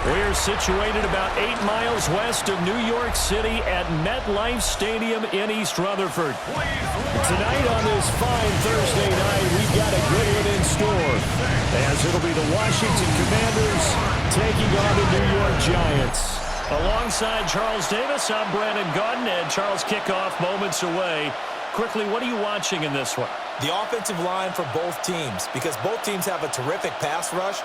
We're situated about 8 miles west of New York City at MetLife Stadium in East Rutherford. Tonight on this fine Thursday night, we've got a good one in store, as it'll be the Washington Commanders taking on the New York Giants. Alongside Charles Davis, I'm Brandon Gaudin, and Charles, kickoff moments away. Quickly, what are you watching in this one? The offensive line for both teams, because both teams have a terrific pass rush.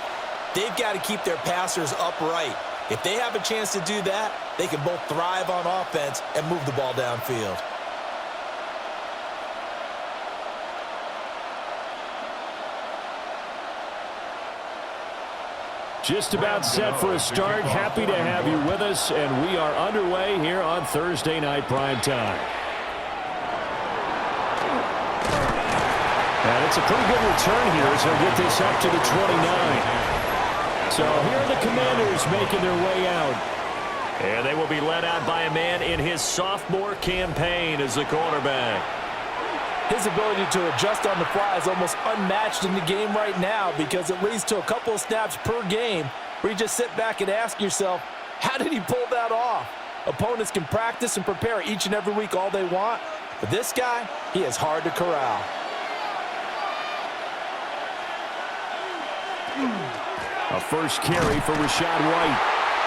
They've got to keep their passers upright. If they have a chance to do that, they can both thrive on offense and move the ball downfield. Just about set for a start. Happy to have you with us, and we are underway here on Thursday Night Prime Time. And it's a pretty good return here as they'll get this up to the 29. So here are the Commanders making their way out. And they will be led out by a man in his sophomore campaign as the quarterback. His ability to adjust on the fly is almost unmatched in the game right now, because it leads to a couple of snaps per game where you just sit back and ask yourself, how did he pull that off? Opponents can practice and prepare each and every week all they want, but this guy, he is hard to corral. A first carry for Rachaad White.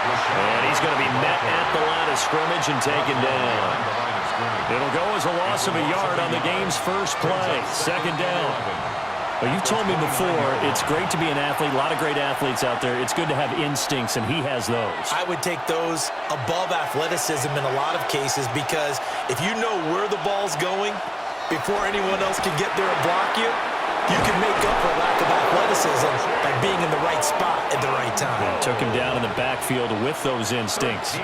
And he's going to be met at the line of scrimmage and taken down. It'll go as a loss of a yard on the game's first play. Second down. Well, you've told me before, it's great to be an athlete. A lot of great athletes out there. It's good to have instincts, and he has those. I would take those above athleticism in a lot of cases, because if you know where the ball's going before anyone else can get there and block you, you can make up for lack of athleticism by being in the right spot at the right time. They took him down in the backfield with those instincts.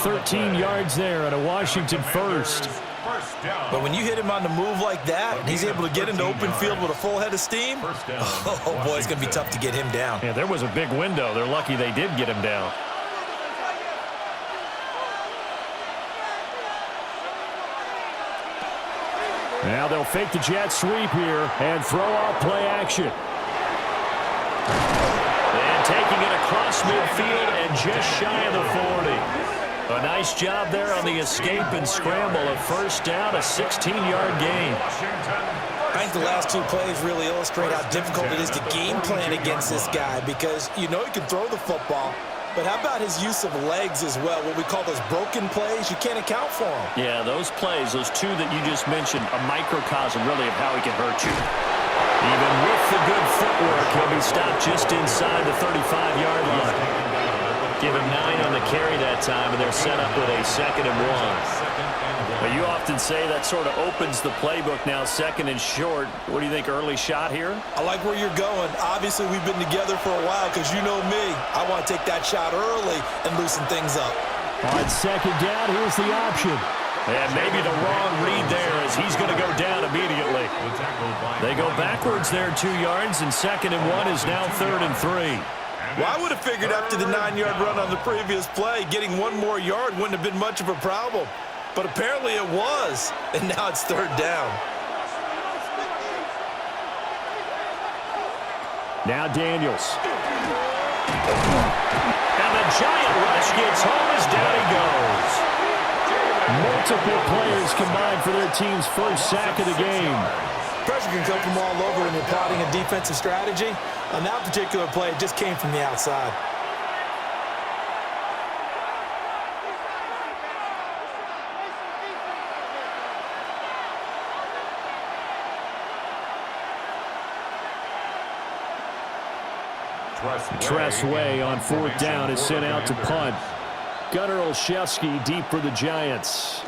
13 yards there at a Washington first. But when you hit him on the move like that, and he's able to get into open field with a full head of steam, oh boy, it's going to be tough to get him down. Yeah, there was a big window. They're lucky they did get him down. Now they'll fake the jet sweep here and throw out play action. And taking it across midfield and just shy of the 40. A nice job there on the escape and scramble. A first down, a 16-yard gain. I think the last two plays really illustrate how difficult it is to game plan against this guy, because you know he can throw the football, but how about his use of legs as well? What we call those broken plays, you can't account for them. Yeah, those plays, those two that you just mentioned, a microcosm really of how he can hurt you. Even with the good footwork, he'll be stopped just inside the 35-yard line. Give him 9 on the carry that time, and they're set up with a 2nd and 1. But you often say that sort of opens the playbook now, 2nd and short. What do you think, early shot here? I like where you're going. Obviously, we've been together for a while, because you know me. I want to take that shot early and loosen things up. On 2nd down, here's the option. And maybe the wrong read there, as he's going to go down immediately. They go backwards there 2 yards, and 2nd and 1 is now 3rd and 3. Well, I would have figured after the 9-yard run on the previous play, getting 1 more yard wouldn't have been much of a problem. But apparently it was, and now it's 3rd down. Now Daniels. And the giant rush gets home as down he goes. Multiple players combined for their team's first sack of the game. Pressure can come from all over when you're plotting a defensive strategy. On that particular play, it just came from the outside. Tressway on 4th down is sent out to punt. Gunnar Olszewski deep for the Giants.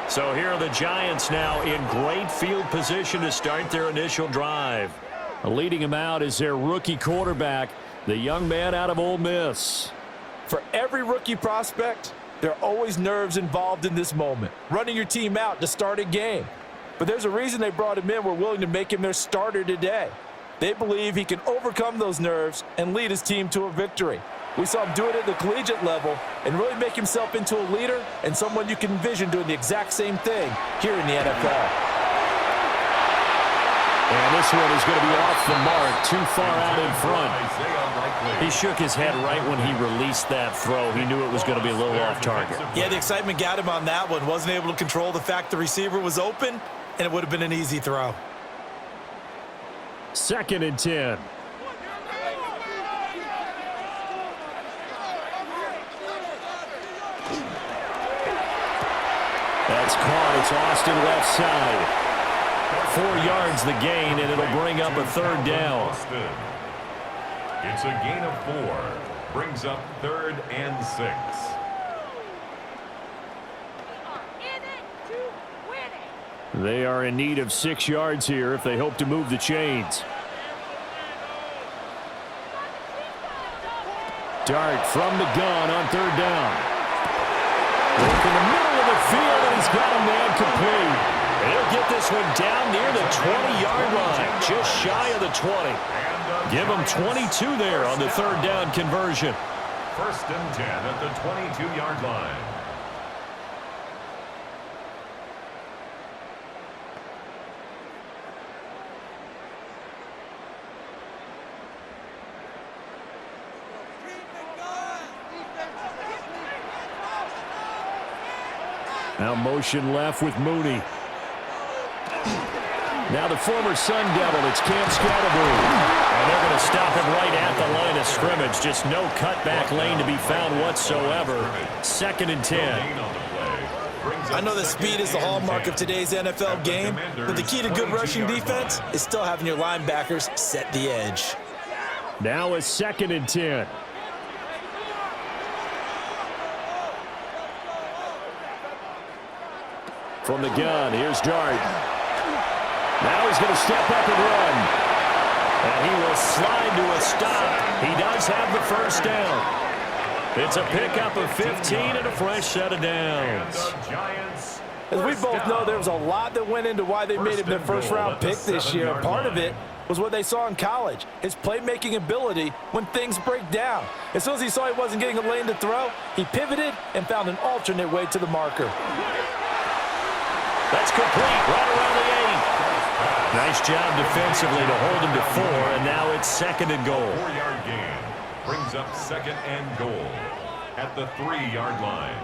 So here are the Giants now in great field position to start their initial drive. Leading him out is their rookie quarterback, the young man out of Ole Miss. For every rookie prospect, there are always nerves involved in this moment. Running your team out to start a game. But there's a reason they brought him in. We're willing to make him their starter today. They believe he can overcome those nerves and lead his team to a victory. We saw him do it at the collegiate level and really make himself into a leader and someone you can envision doing the exact same thing here in the NFL. And this one is going to be off the mark, too far out in front. He shook his head right when he released that throw. He knew it was going to be a little off target. Yeah, the excitement got him on that one. Wasn't able to control the fact the receiver was open, and it would have been an easy throw. 2nd and 10. That's caught. It's Austin left side. 4 yards the gain, and it'll bring up a 3rd down. It's a gain of 4. Brings up 3rd and 6. They are in need of 6 yards here if they hope to move the chains. Dart from the gun on 3rd down. Look in the middle of the field, and he's got a man complete. He'll get this one down near the 20-yard line, just shy of the 20. Give him 22 there on the 3rd down conversion. 1st and 10 at the 22-yard line. Now motion left with Mooney. Now the former Sun Devil, it's Cam Scatterbrain. And they're going to stop him right at the line of scrimmage. Just no cutback lane to be found whatsoever. 2nd and 10. I know that speed is the hallmark of today's NFL game, but the key to good rushing defense is still having your linebackers set the edge. Now a 2nd and 10. From the gun, here's Dart. Now he's going to step up and run. And he will slide to a stop. He does have the 1st down. It's a pickup of 15 and a fresh set of downs. As we both know, there was a lot that went into why they made him their 1st-round pick this year. Part of it was what they saw in college, his playmaking ability when things break down. As soon as he saw he wasn't getting a lane to throw, he pivoted and found an alternate way to the marker. That's complete, right around the 8. Nice job defensively to hold him to 4, and now it's 2nd and goal. 4-yard gain brings up 2nd and goal at the 3-yard line.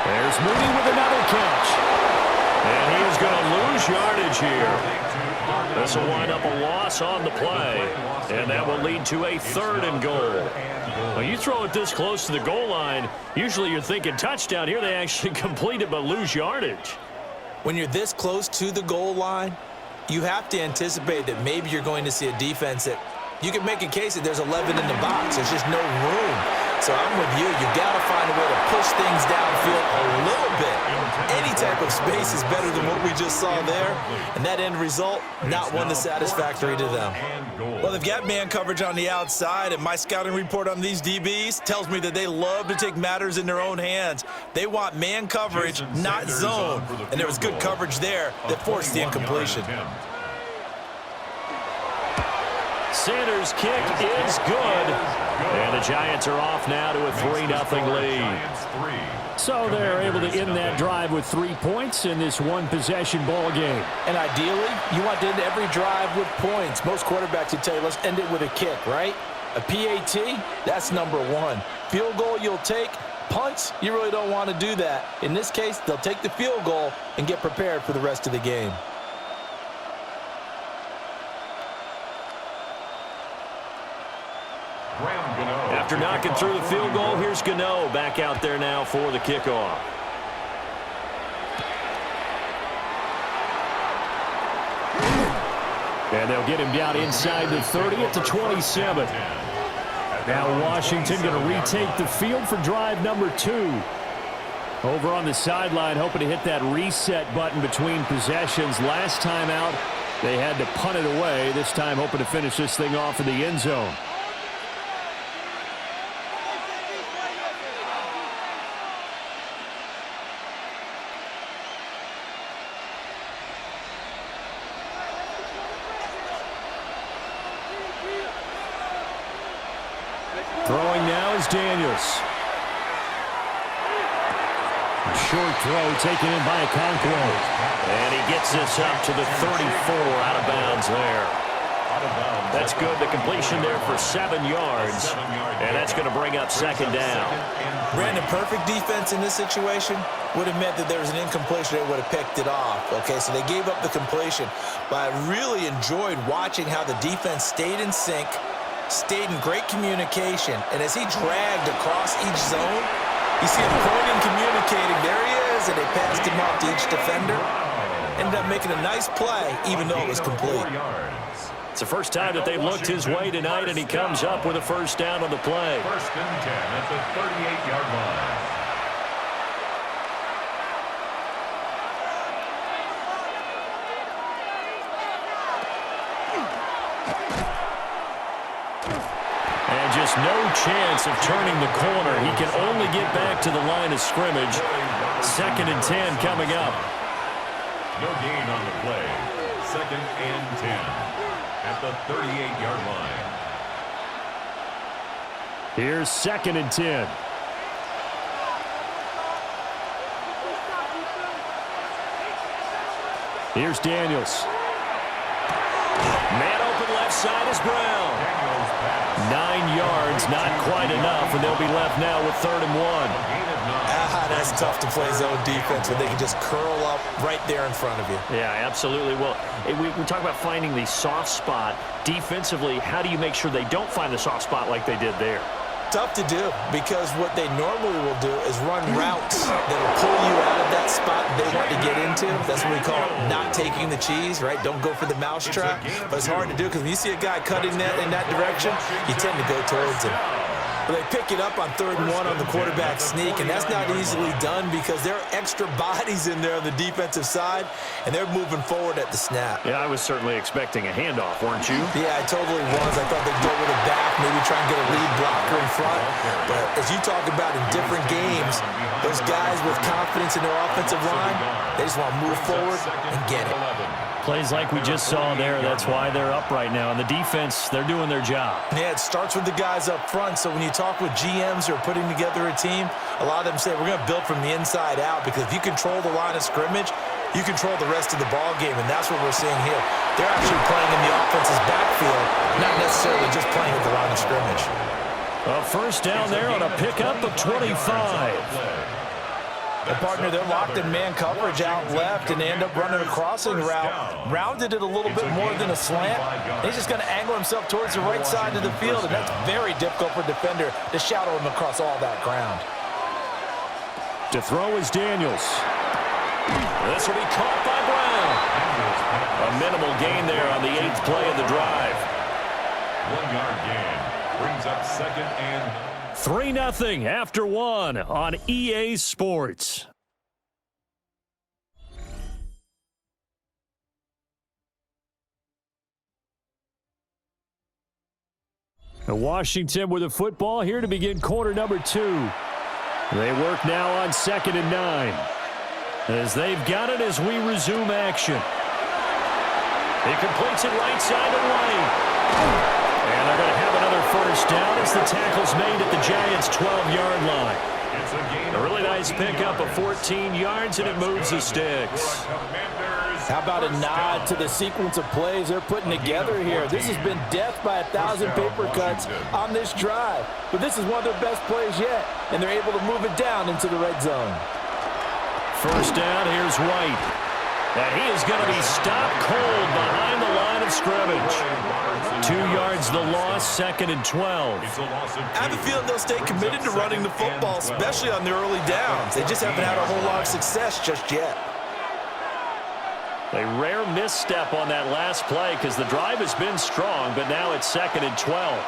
There's Mooney with another catch. And he is going to lose yardage here. This will wind up a loss on the play, and that will lead to a 3rd and goal. When you throw it this close to the goal line, usually you're thinking touchdown. Here they actually complete it but lose yardage. When you're this close to the goal line, you have to anticipate that maybe you're going to see a defense that you can make a case that there's 11 in the box. There's just no room. So I'm with you. You got to find a way to push things downfield a little bit. Any type of space is better than what we just saw there. And that end result, not one that's satisfactory to them. Well, they've got man coverage on the outside, and my scouting report on these DBs tells me that they love to take matters in their own hands. They want man coverage, not zone. And there was good coverage there that forced the incompletion. Sanders' kick is good. And the Giants are off now to a 3-0 lead. So they're able to end that drive with 3 points in this one-possession ball game. And ideally, you want to end every drive with points. Most quarterbacks would tell you, let's end it with a kick, right? A PAT, that's number 1. Field goal you'll take. Punts, you really don't want to do that. In this case, they'll take the field goal and get prepared for the rest of the game. After knocking through the field goal, here's Gano back out there now for the kickoff. And they'll get him down inside the 30 at the 27. Now Washington going to retake the field for drive number 2. Over on the sideline, hoping to hit that reset button between possessions. Last time out, they had to punt it away. This time hoping to finish this thing off in the end zone. Throwing now is Daniels. A short throw taken in by Okonkwo. And he gets this up to the 34 out of bounds there. That's good. The completion there for 7 yards. And that's going to bring up second down. Brandon, perfect defense in this situation would have meant that there was an incompletion that would have picked it off. Okay, so they gave up the completion. But I really enjoyed watching how the defense stayed in sync, stayed in great communication. And as he dragged across each zone, you see him pointing, communicating. There he is, and they passed him off to each defender. Ended up making a nice play, even though it was complete. It's the first time that they've looked his way tonight, and he comes up with a first down on the play. First and 10 at the 38-yard line. And just no chance of turning the corner. He can only get back to the line of scrimmage. Second and 10 coming up. No gain on the play. Second and 10 at the 38-yard line. Here's second and 10. Here's Daniels. Man open left side is Brown. 9 yards, not quite enough, and they'll be left now with 3rd and 1. That's tough to play zone defense when they can just curl up right there in front of you. Yeah, absolutely. Well, we talk about finding the soft spot. Defensively, how do you make sure they don't find the soft spot like they did there? Tough to do, because what they normally will do is run routes that'll pull you out of that spot they want to get into. That's what we call not taking the cheese, right? Don't go for the mousetrap. But it's hard to do, because when you see a guy cutting that in that direction, you tend to go towards him. But they pick it up on 3rd and 1 on the quarterback sneak, and that's not easily done because there are extra bodies in there on the defensive side, and they're moving forward at the snap. Yeah, I was certainly expecting a handoff, weren't you? Yeah, I totally was. I thought they'd go with a back, maybe try and get a lead blocker in front. But as you talk about in different games, those guys with confidence in their offensive line, they just want to move forward and get it. Plays like we just saw there. That's why they're up right now. And the defense, they're doing their job. Yeah, it starts with the guys up front. So when you talk with GMs who are putting together a team, a lot of them say we're going to build from the inside out, because if you control the line of scrimmage, you control the rest of the ball game, and that's what we're seeing here. They're actually playing in the offense's backfield, not necessarily just playing at the line of scrimmage. A first down there on a pickup of 25. The partner, they're locked in man coverage out left, and they end up running a crossing route. Rounded it a little bit more than a slant. He's just going to angle himself towards the right side of the field, and that's very difficult for a defender to shadow him across all that ground. To throw is Daniels. This will be caught by Brown. A minimal gain there on the 8th play of the drive. 1-yard gain brings up second and 3-0 after 1 on EA Sports. Washington with the football here to begin quarter number 2. They work now on 2nd and 9. As they've got it as we resume action. He completes it right side of White. And they're going to have another first down as the tackle's made at the Giants' 12-yard line. A really nice pickup of 14 yards, and it moves the sticks. How about a nod to the sequence of plays they're putting together here? This has been death by 1,000 paper cuts on this drive. But this is one of their best plays yet, and they're able to move it down into the red zone. First down, here's White. And he is going to be stopped cold behind the line of scrimmage. 2 yards the loss, 2nd and 12. I have a feeling they'll stay committed to running the football, especially on the early downs. They just haven't had a whole lot of success just yet. A rare misstep on that last play because the drive has been strong, but now it's 2nd and 12.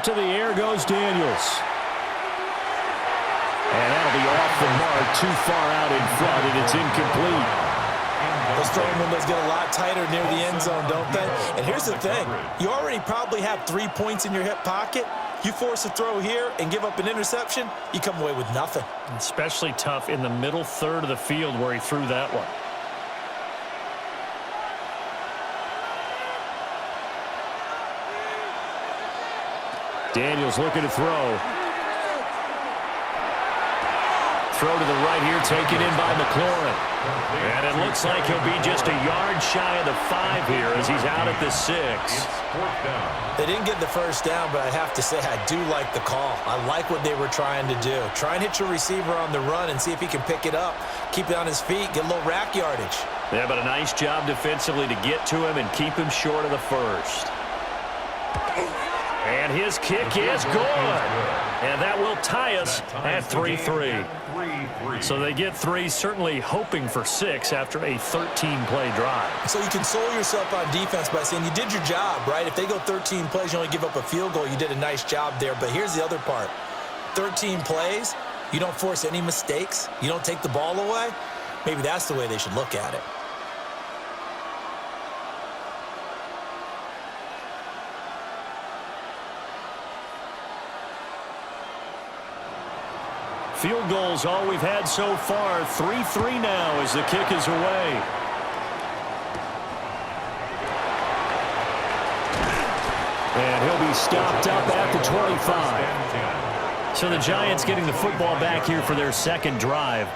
To the air goes Daniels. And that'll be off the mark, too far out in front, and it's incomplete. Those throwing windows get a lot tighter near the end zone, don't they? And here's the thing. You already probably have 3 points in your hip pocket. You force a throw here and give up an interception, you come away with nothing. Especially tough in the middle third of the field where he threw that one. Daniels looking to throw. Throw to the right here, taken in by McLaurin. And it looks like he'll be just a yard shy of the 5 here as he's out at the 6. They didn't get the first down, but I have to say I do like the call. I like what they were trying to do. Try and hit your receiver on the run and see if he can pick it up, keep it on his feet, get a little rack yardage. Yeah, but a nice job defensively to get to him and keep him short of the first. And his kick is good. And that will tie us at 3-3. So they get 3, certainly hoping for 6 after a 13-play drive. So you console yourself on defense by saying you did your job, right? If they go 13 plays, you only give up a field goal, you did a nice job there. But here's the other part. 13 plays, you don't force any mistakes, you don't take the ball away. Maybe that's the way they should look at it. Field goals all we've had so far. 3-3 now as the kick is away. And he'll be stopped up at the 25. So the Giants getting the football back here for their second drive.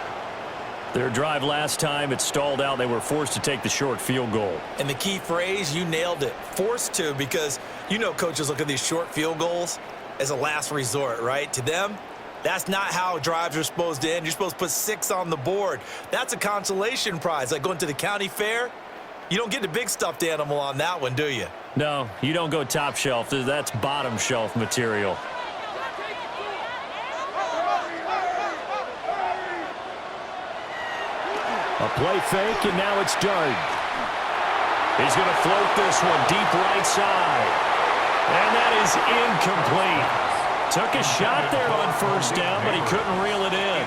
Their drive last time, it stalled out. They were forced to take the short field goal. And the key phrase, you nailed it. Forced to, because you know coaches look at these short field goals as a last resort, right? To them, that's not how drives are supposed to end. You're supposed to put 6 on the board. That's a consolation prize. Like going to the county fair, you don't get the big stuffed animal on that one, do you? No, you don't go top shelf. That's bottom shelf material. A play fake, and now it's Dart. He's going to float this one deep right side. And that is incomplete. Took a shot there on first down, but he couldn't reel it in.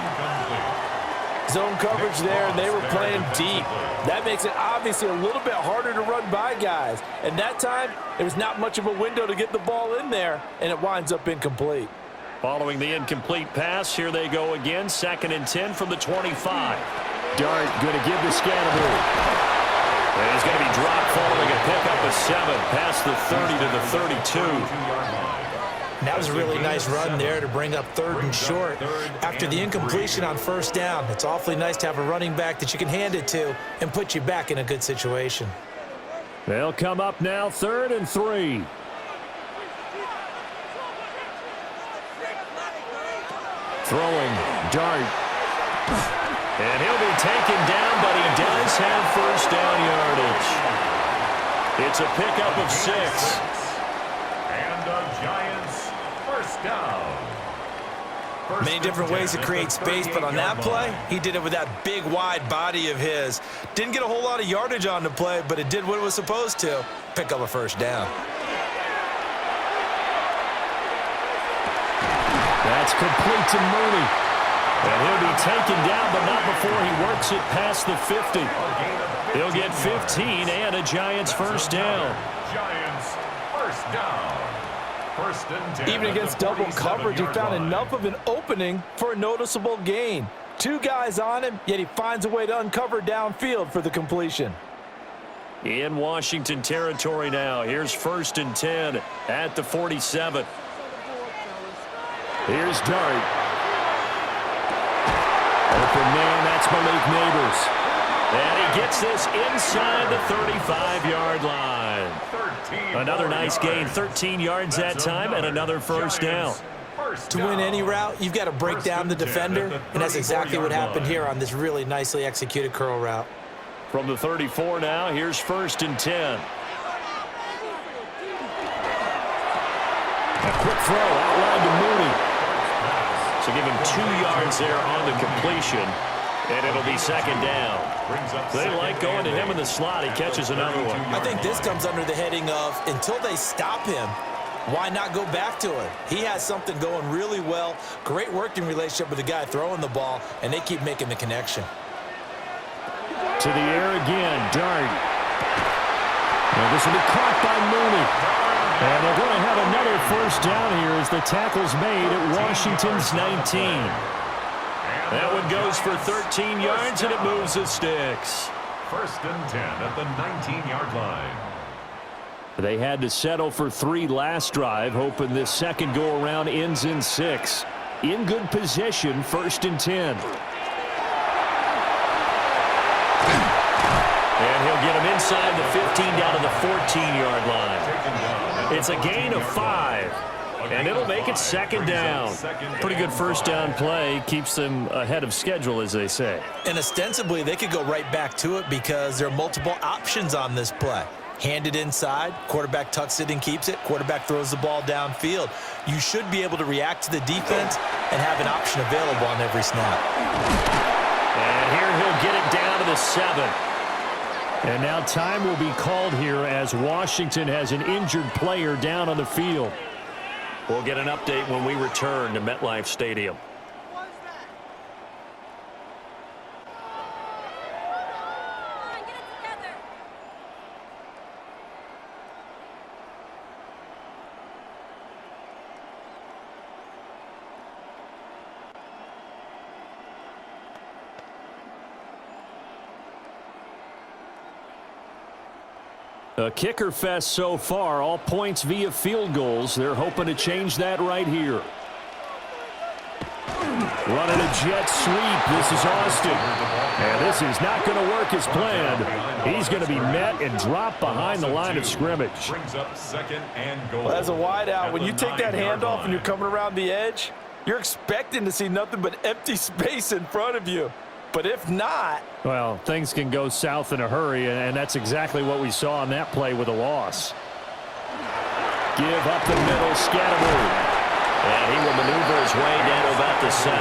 Zone coverage there, and they were playing deep. That makes it obviously a little bit harder to run by guys. And that time, there was not much of a window to get the ball in there, and it winds up incomplete. Following the incomplete pass, here they go again. 2nd and 10 from the 25. Dart going to give the Scannable. And he's going to be dropped following a pickup of 7 past the 30 to the 32. That was a really nice run there to bring up 3rd and short. After the incompletion on first down, it's awfully nice to have a running back that you can hand it to and put you back in a good situation. They'll come up now 3rd and 3. Throwing, Dart. And he'll be taken down, but he does have first down yardage. It's a pickup of 6. And the Giants first down. Many different ways to create space, but on that play, he did it with that big, wide body of his. Didn't get a whole lot of yardage on the play, but it did what it was supposed to, pick up a first down. That's complete to Mooney. And he'll be taken down, but not before he works it past the 50. He'll get 15 and a Giants first down. Giants first down. First and 10. Even against double coverage, he found enough of an opening for a noticeable gain. 2 guys on him, yet he finds a way to uncover downfield for the completion. In Washington territory now. Here's 1st and 10 at the 47. Here's Dart. Open man, that's Malik Neighbors. And he gets this inside the 35-yard line. Another nice gain, 13 yards that time, and another first down. To win any route, you've got to break down the defender, and that's exactly what happened here on this really nicely executed curl route. From the 34 now, here's 1st and 10. A quick throw outlined to Mooney. So give him 2 yards there on the completion, and it'll be 2nd down. They like going to him in the slot. He catches another one. I think this comes under the heading of, until they stop him, why not go back to him? He has something going really well, great working relationship with the guy throwing the ball, and they keep making the connection. To the air again, Dart. And this will be caught by Mooney. And they're going to have another first down here as the tackle's made at Washington's 19. That one goes for 13 yards, and it moves the sticks. 1st and 10 at the 19-yard line. They had to settle for 3 last drive, hoping this second go-around ends in 6. In good position, 1st and 10. And he'll get him inside the 15 down to the 14-yard line. It's a gain of 5, and it'll make it 2nd down. Pretty good first down play. Keeps them ahead of schedule, as they say. And ostensibly, they could go right back to it because there are multiple options on this play. Handed inside, quarterback tucks it and keeps it, quarterback throws the ball downfield. You should be able to react to the defense and have an option available on every snap. And here he'll get it down to the 7. And now time will be called here as Washington has an injured player down on the field. We'll get an update when we return to MetLife Stadium. A kicker fest so far, all points via field goals. They're hoping to change that right here. Running a jet sweep. This is Austin. And this is not going to work as planned. He's going to be met and dropped behind the line of scrimmage. Brings up 2nd and goal. Well, as a wideout, when you take that handoff and you're coming around the edge, you're expecting to see nothing but empty space in front of you. But if not, well, things can go south in a hurry, and that's exactly what we saw on that play with a loss. Give up the middle, Scattermove. And he will maneuver his way down to about the 7.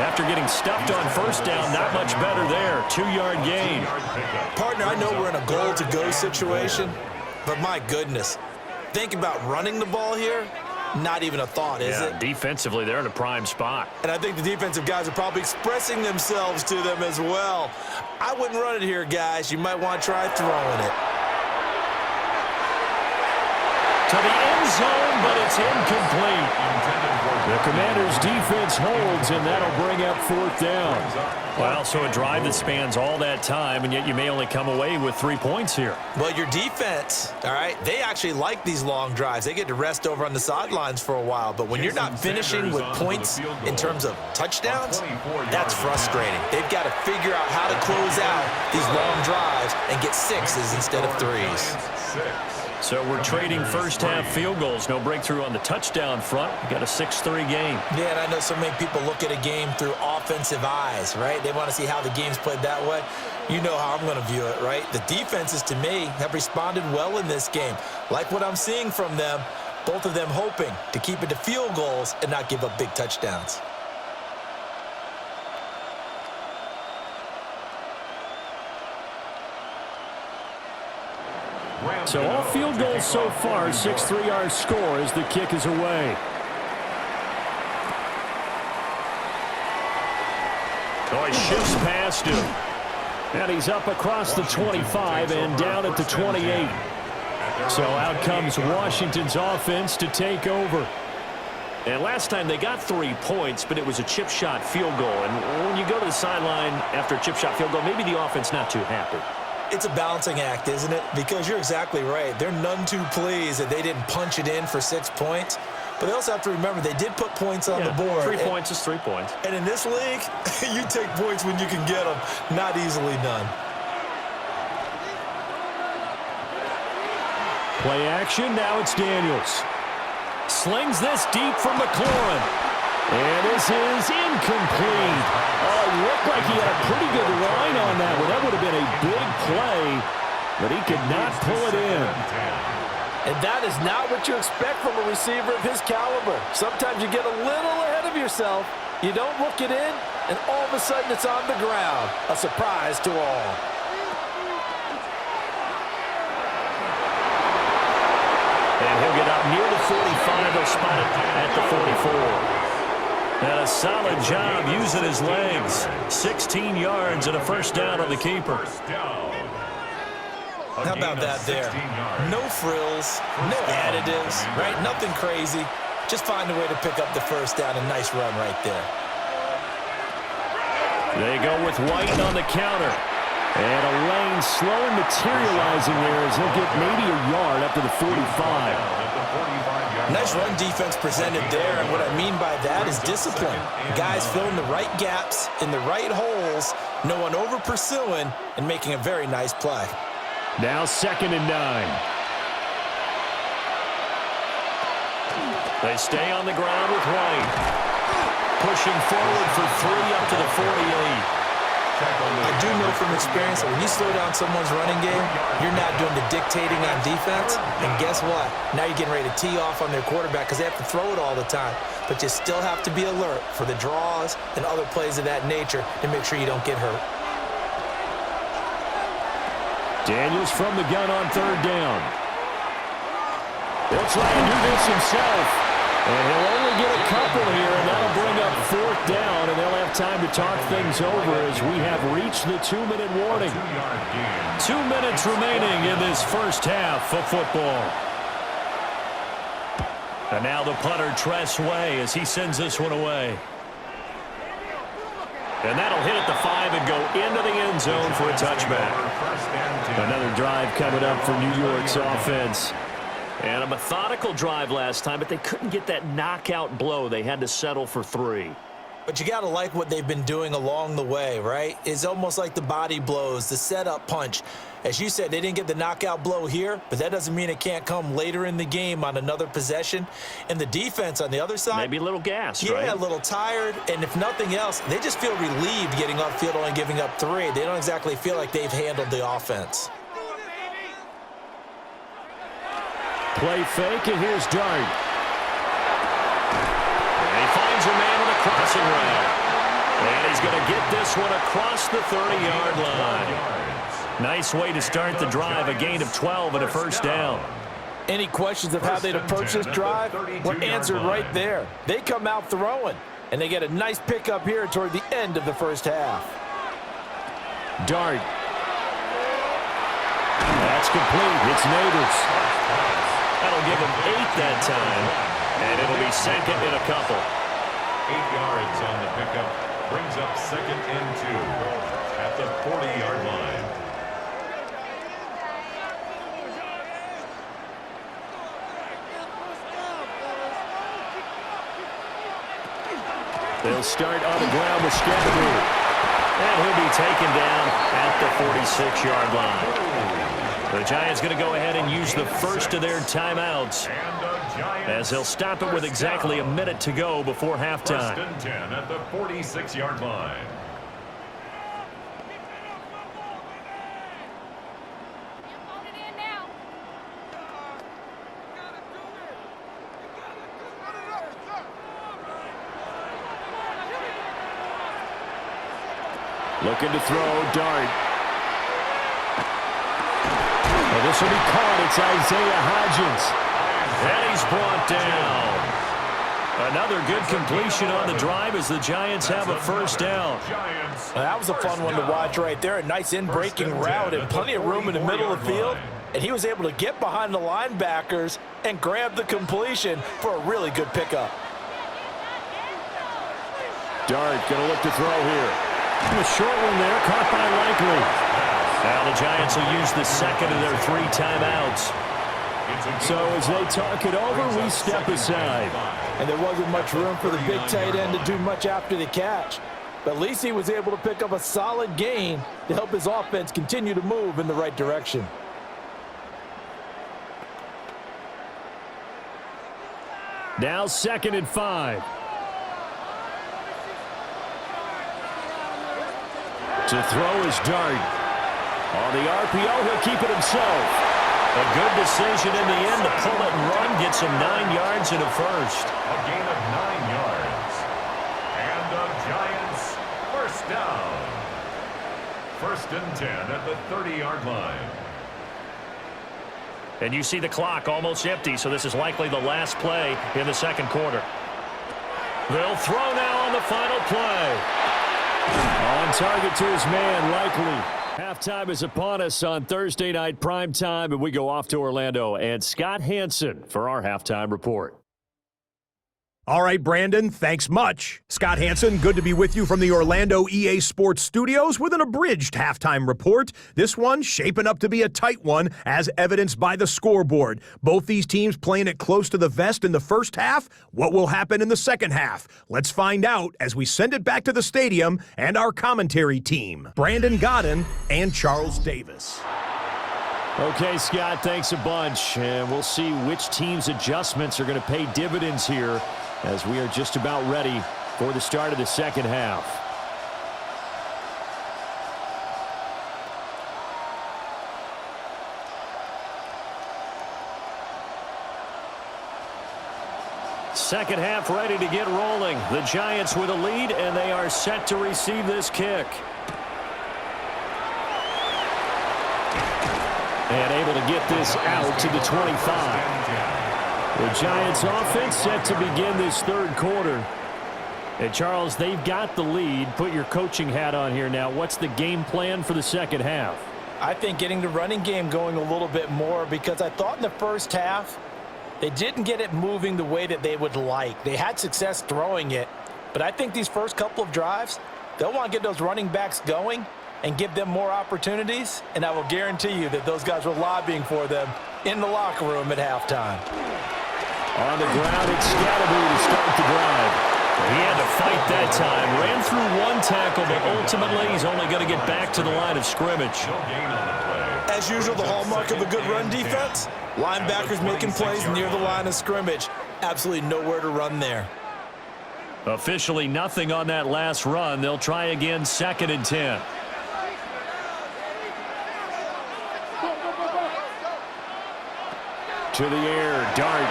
After getting stuffed on first down, not much better there. 2-yard gain. Partner, I know we're in a goal-to-go situation, but my goodness, think about running the ball here. Not even a thought, is it? Defensively, they're in a prime spot. And I think the defensive guys are probably expressing themselves to them as well. I wouldn't run it here, guys. You might want to try throwing it. To the end zone, but it's incomplete. The Commanders' defense holds, and that'll bring up 4th down. Well, so a drive that spans all that time, and yet you may only come away with 3 points here. Well, your defense, all right, they actually like these long drives. They get to rest over on the sidelines for a while. But when you're not finishing with points in terms of touchdowns, that's frustrating. They've got to figure out how to close out these long drives and get 6s instead of 3s. So we're trading first-half field goals. No breakthrough on the touchdown front. We got a 6-3 game. Yeah, and I know so many people look at a game through offensive eyes, right? They want to see how the game's played that way. You know how I'm going to view it, right? The defenses, to me, have responded well in this game. Like what I'm seeing from them, both of them hoping to keep it to field goals and not give up big touchdowns. So all field goals so far, 6-3 our score as the kick is away. Oh, he shifts past him. And he's up across the 25 and down at the 28. So out comes Washington's offense to take over. And last time they got 3 points, but it was a chip shot field goal. And when you go to the sideline after a chip shot field goal, maybe the offense not too happy. It's a balancing act, isn't it? Because you're exactly right. They're none too pleased that they didn't punch it in for 6 points. But they also have to remember they did put points on the board. 3 points is 3 points. And in this league, you take points when you can get them. Not easily done. Play action. Now it's Daniels. Slings this deep from McLaurin. And this is incomplete. Oh, looked like he had a pretty good line on that one. That would have been a big play, but he could not pull it in. And that is not what you expect from a receiver of his caliber. Sometimes you get a little ahead of yourself. You don't look it in, and all of a sudden it's on the ground. A surprise to all. And he'll get up near the 45. He'll spot it at the 44. And a solid job using his legs. 16 yards and a first down on the keeper. How about that there? No frills, no additives, right? Nothing crazy. Just find a way to pick up the first down. A nice run right there. They go with White on the counter. And a lane slowly materializing there as he'll get maybe a yard up to the 45. Nice run defense presented there, and what I mean by that is discipline. Guys filling the right gaps in the right holes, no one over pursuing, and making a very nice play. Now 2nd and 9. They stay on the ground with White. Pushing forward for 3 up to the 48. I do know from experience that when you slow down someone's running game, you're not doing the dictating on defense. And guess what? Now you're getting ready to tee off on their quarterback because they have to throw it all the time. But you still have to be alert for the draws and other plays of that nature to make sure you don't get hurt. Daniels from the gun on 3rd down. He'll try and do this himself. And he'll only get a couple here, and that'll bring up 4th down, and they'll have time to talk things over as we have reached the 2-minute warning. 2 minutes remaining in this first half of football. And now the punter, Tress Way, as he sends this one away. And that'll hit at the 5 and go into the end zone for a touchback. Another drive coming up for New York's offense. And a methodical drive last time, but they couldn't get that knockout blow. They had to settle for 3. But you got to like what they've been doing along the way, right? It's almost like the body blows, the setup punch. As you said, they didn't get the knockout blow here, but that doesn't mean it can't come later in the game on another possession. And the defense on the other side, maybe a little gassed, right? Yeah, a little tired. And if nothing else, they just feel relieved getting upfield, only giving up 3. They don't exactly feel like they've handled the offense. Play fake, and here's Dart. And he finds a man with a crossing route. And he's going to get this one across the 30-yard line. Nice way to start the drive, a gain of 12 and a 1st down. Any questions of how they'd approach this drive? Were answered right there. They come out throwing, and they get a nice pickup here toward the end of the first half. Dart. That's complete. It's Neighbors. That'll give him 8 that time, and it'll be 2nd and a couple. 8 yards on the pickup, brings up 2nd and 2 at the 40-yard line. They'll start on the ground with Scatterby, and he'll be taken down at the 46-yard line. The Giants going to go ahead and use the first of their timeouts as they'll stop it with exactly a minute to go before halftime. 1st and 10 at the 46-yard line. Looking to throw, Dart. Well, this will be caught. It's Isaiah Hodgins. And he's brought down. Another good completion on the drive as the Giants have a 1st down. Well, that was a fun one to watch right there. A nice in-breaking route and plenty of room in the middle of the field. And he was able to get behind the linebackers and grab the completion for a really good pickup. Dart going to look to throw here. A short one there, caught by Likely. Now the Giants will use the 2nd of their 3 timeouts. So as they talk it over, we step aside. And there wasn't much room for the big tight end to do much after the catch. But at least he was able to pick up a solid gain to help his offense continue to move in the right direction. Now 2nd and 5. To throw is Dart. On the RPO, he'll keep it himself. A good decision in the end to pull it and run, gets him 9 yards and a 1st. A gain of 9 yards. And the Giants 1st down. 1st and 10 at the 30-yard line. And you see the clock almost empty, so this is likely the last play in the 2nd quarter. They'll throw now on the final play. On target to his man, Likely. Halftime is upon us on Thursday night primetime, and we go off to Orlando. And Scott Hansen for our halftime report. All right, Brandon, thanks much. Scott Hansen, good to be with you from the Orlando EA Sports Studios with an abridged halftime report. This one shaping up to be a tight one, as evidenced by the scoreboard. Both these teams playing it close to the vest in the first half. What will happen in the second half? Let's find out as we send it back to the stadium and our commentary team, Brandon Godden and Charles Davis. Okay, Scott, thanks a bunch. And we'll see which team's adjustments are going to pay dividends here, as we are just about ready for the start of the second half. Second half ready to get rolling. The Giants with a lead, and they are set to receive this kick. And able to get this out to the 25. The Giants offense set to begin this third quarter. And Charles, they've got the lead. Put your coaching hat on here now. What's the game plan for the second half? I think getting the running game going a little bit more, because I thought in the first half they didn't get it moving the way that they would like. They had success throwing it, but I think these first couple of drives, they'll want to get those running backs going and give them more opportunities, and I will guarantee you that those guys were lobbying for them in the locker room at halftime. On the ground, it's Scatterby to start the drive. He had to fight that time. Ran through one tackle, but ultimately he's only going to get back to the line of scrimmage. As usual, the hallmark of a good run defense, linebackers making plays near the line of scrimmage. Absolutely nowhere to run there. Officially nothing on that last run. They'll try again, 2nd and 10. To the air, Dart.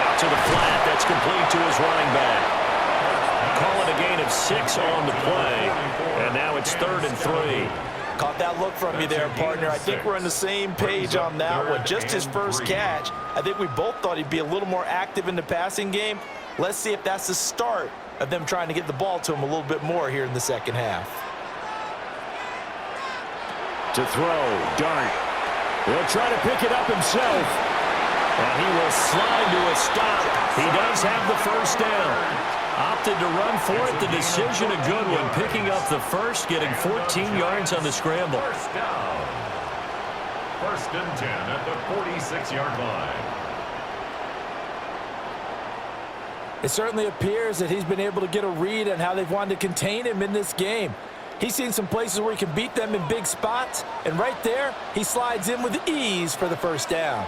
Out to the flat, that's complete to his running back. Call it a gain of 6 on the play, and now it's 3rd and 3. Caught that look from you there, partner. I think we're on the same page on that one. Just his first catch. I think we both thought he'd be a little more active in the passing game. Let's see if that's the start of them trying to get the ball to him a little bit more here in the second half. To throw, Dart. He'll try to pick it up himself. And he will slide to a stop. He does have the first down. Opted to run for it. The decision a good one. Picking up the first, getting 14 yards on the scramble. First down. 1st and 10 at the 46-yard line. It certainly appears that he's been able to get a read on how they've wanted to contain him in this game. He's seen some places where he can beat them in big spots, and right there, he slides in with ease for the first down.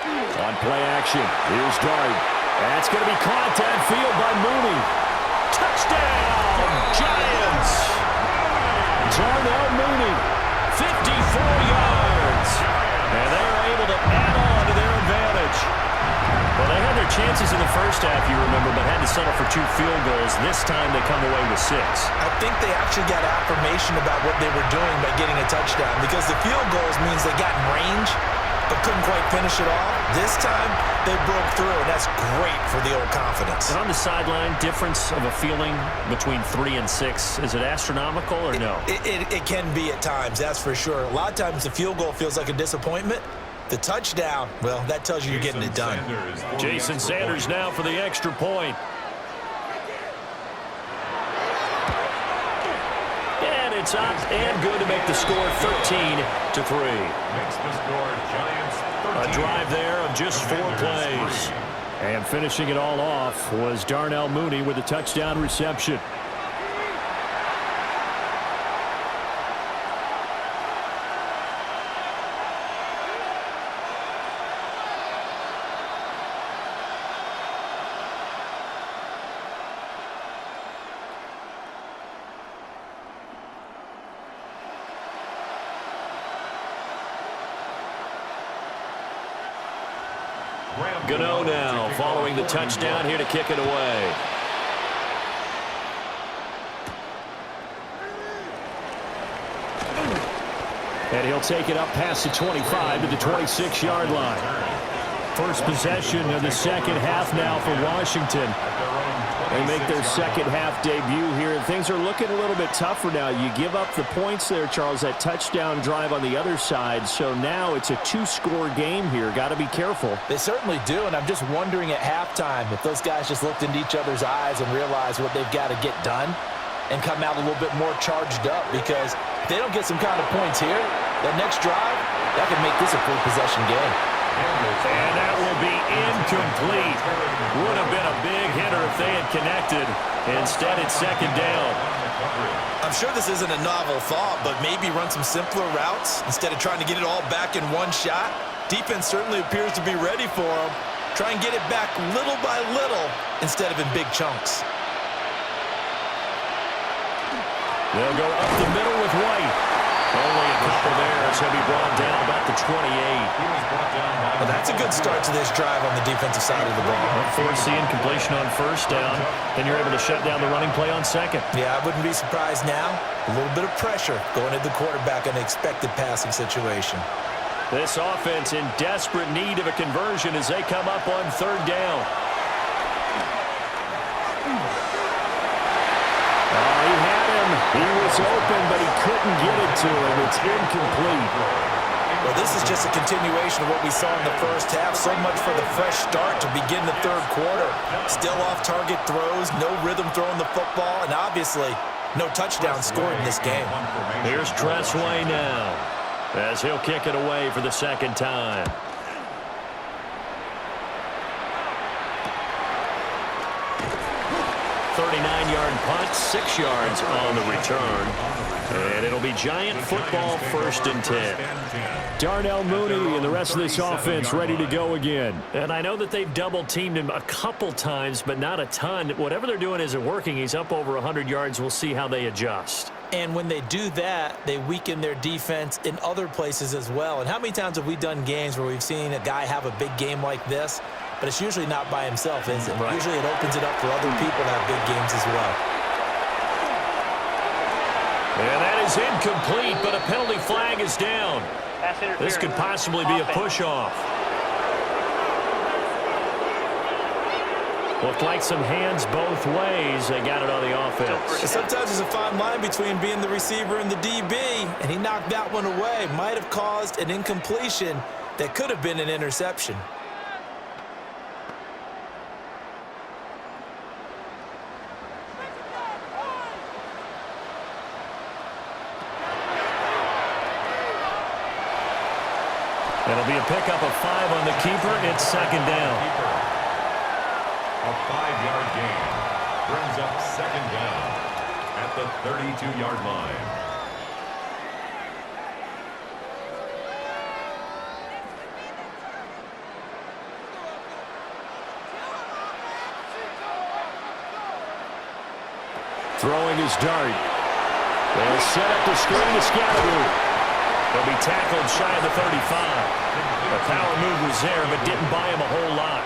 On play action, here's Dart. That's going to be caught downfield by Mooney. Touchdown, Giants! Darnell Mooney, 54 yards. And they're able to add on to their advantage. Well, they had their chances in the first half, you remember, but had to settle for 2 field goals. This time they come away with 6. I think they actually got affirmation about what they were doing by getting a touchdown, because the field goals means they got in range but couldn't quite finish it off. This time, they broke through, and that's great for the old confidence. And on the sideline, difference of a feeling between 3 and 6, is it astronomical or no? It can be at times, that's for sure. A lot of times the field goal feels like a disappointment. The touchdown, well, that tells you you're getting it done. Jason Sanders now for the extra point. And it's up and good to make the score 13-3. Makes the score Giants 13. A drive there of just 4 plays. And finishing it all off was Darnell Mooney with a touchdown reception. Gano now following the touchdown here to kick it away. And he'll take it up past the 25 to the 26-yard line. First possession of the second half now for Washington. They make their second half debut here, and things are looking a little bit tougher now. You give up the points there, Charles, that touchdown drive on the other side, so now it's a two-score game here. Got to be careful. They certainly do, and I'm just wondering at halftime if those guys just looked into each other's eyes and realized what they've got to get done and come out a little bit more charged up, because if they don't get some kind of points here, that next drive, that could make this a full possession game. And that will be incomplete. Would have been a big hitter if they had connected. Instead, it's second down. I'm sure this isn't a novel thought, but maybe run some simpler routes instead of trying to get it all back in one shot. Defense certainly appears to be ready for them. Try and get it back little by little instead of in big chunks. They'll go up the middle with White. Only a couple there as he'll be brought down about the 28. Well, that's a good start to this drive on the defensive side of the ball. Force the incompletion on first down, then you're able to shut down the running play on second. Yeah, I wouldn't be surprised now. A little bit of pressure going at the quarterback in an expected passing situation. This offense in desperate need of a conversion as they come up on third down. He had him. He was open, but he couldn't get it to him. It's incomplete. Well, this is just a continuation of what we saw in the first half. So much for the fresh start to begin the third quarter. Still off-target throws, no rhythm throwing the football, and obviously no touchdown scored in this game. Here's Tressway now as he'll kick it away for the second time. 39-yard punt, 6 yards on the return. And it'll be Giant football, 1st and 10. Darnell Mooney and the rest of this offense ready to go again. And I know that they've double-teamed him a couple times, but not a ton. Whatever they're doing isn't working. He's up over 100 yards. We'll see how they adjust. And when they do that, they weaken their defense in other places as well. And how many times have we done games where we've seen a guy have a big game like this, but it's usually not by himself, is it? Right. Usually it opens it up for other people to have big games as well. And that is incomplete, but a penalty flag is down. This could possibly be a push-off. Looked like some hands both ways. They got it on the offense. And sometimes there's a fine line between being the receiver and the DB, and he knocked that one away. Might have caused an incompletion that could have been an interception. It'll be a pickup of 5 on the keeper. It's second down. A 5-yard gain brings up second down at the 32-yard line. Throwing his dart. They'll set up the screen to Scatteroo. He'll be tackled shy of the 35. The power move was there, but didn't buy him a whole lot.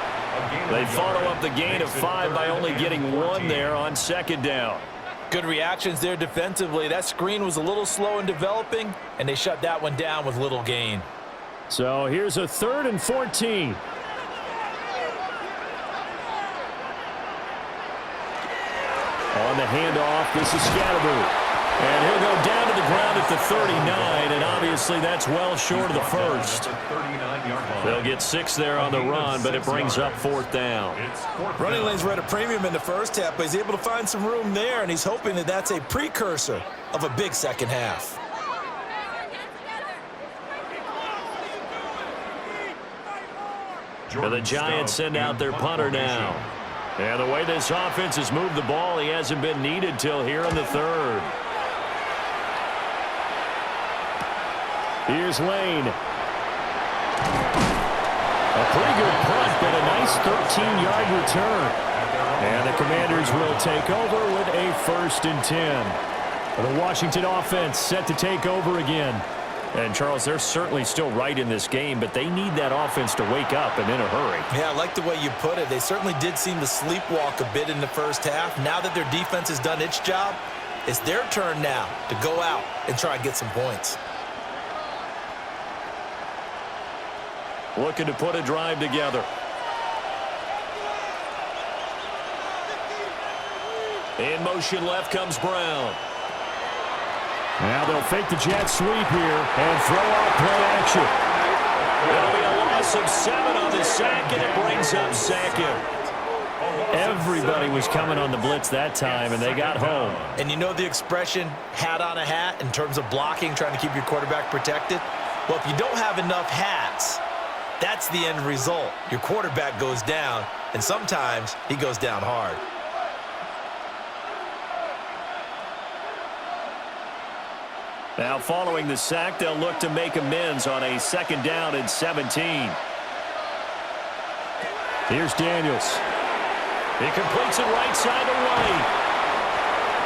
They follow up the gain of 5 by only getting 1 there on second down. Good reactions there defensively. That screen was a little slow in developing, and they shut that one down with little gain. So here's a 3rd and 14. On the handoff, this is Scatteroo. And he'll go down to the ground at the 39, and obviously that's well short of the first. They'll get 6 there on the run, but it brings up 4th down. Running lanes were at a premium in the first half, but he's able to find some room there, and he's hoping that that's a precursor of a big second half. The Giants send out their punter now. And the way this offense has moved the ball, he hasn't been needed till here in the 3rd. Here's Lane. A pretty good punt, but a nice 13-yard return. And the Commanders will take over with a 1st and 10. The Washington offense set to take over again. And, Charles, they're certainly still right in this game, but they need that offense to wake up and in a hurry. Yeah, I like the way you put it. They certainly did seem to sleepwalk a bit in the first half. Now that their defense has done its job, it's their turn now to go out and try and get some points. Looking to put a drive together. In motion left comes Brown. Now they'll fake the jet sweep here and throw out play action. There'll be a loss of 7 on the sack, and it brings up second. Everybody was coming on the blitz that time, and they got home. And you know the expression, hat on a hat, in terms of blocking, trying to keep your quarterback protected? Well, if you don't have enough hats, that's the end result. Your quarterback goes down, and sometimes he goes down hard. Now following the sack, they'll look to make amends on a 2nd down and 17. Here's Daniels. He completes it right side to White.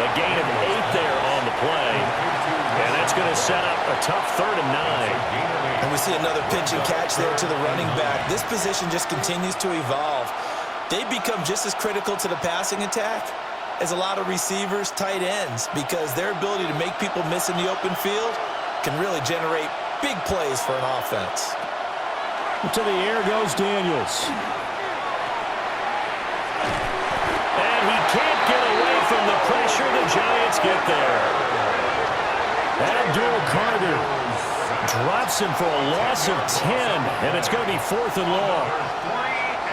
A gain of 8 there on the play. And that's going to set up a tough 3rd and 9. And we see another pitch and catch there to the running back. This position just continues to evolve. They become just as critical to the passing attack as a lot of receivers, tight ends, because their ability to make people miss in the open field can really generate big plays for an offense. To the air goes Daniels. And he can't get away from the pressure. The Giants get there. Abdul Carter drops him for a loss of 10, and it's going to be 4th and long.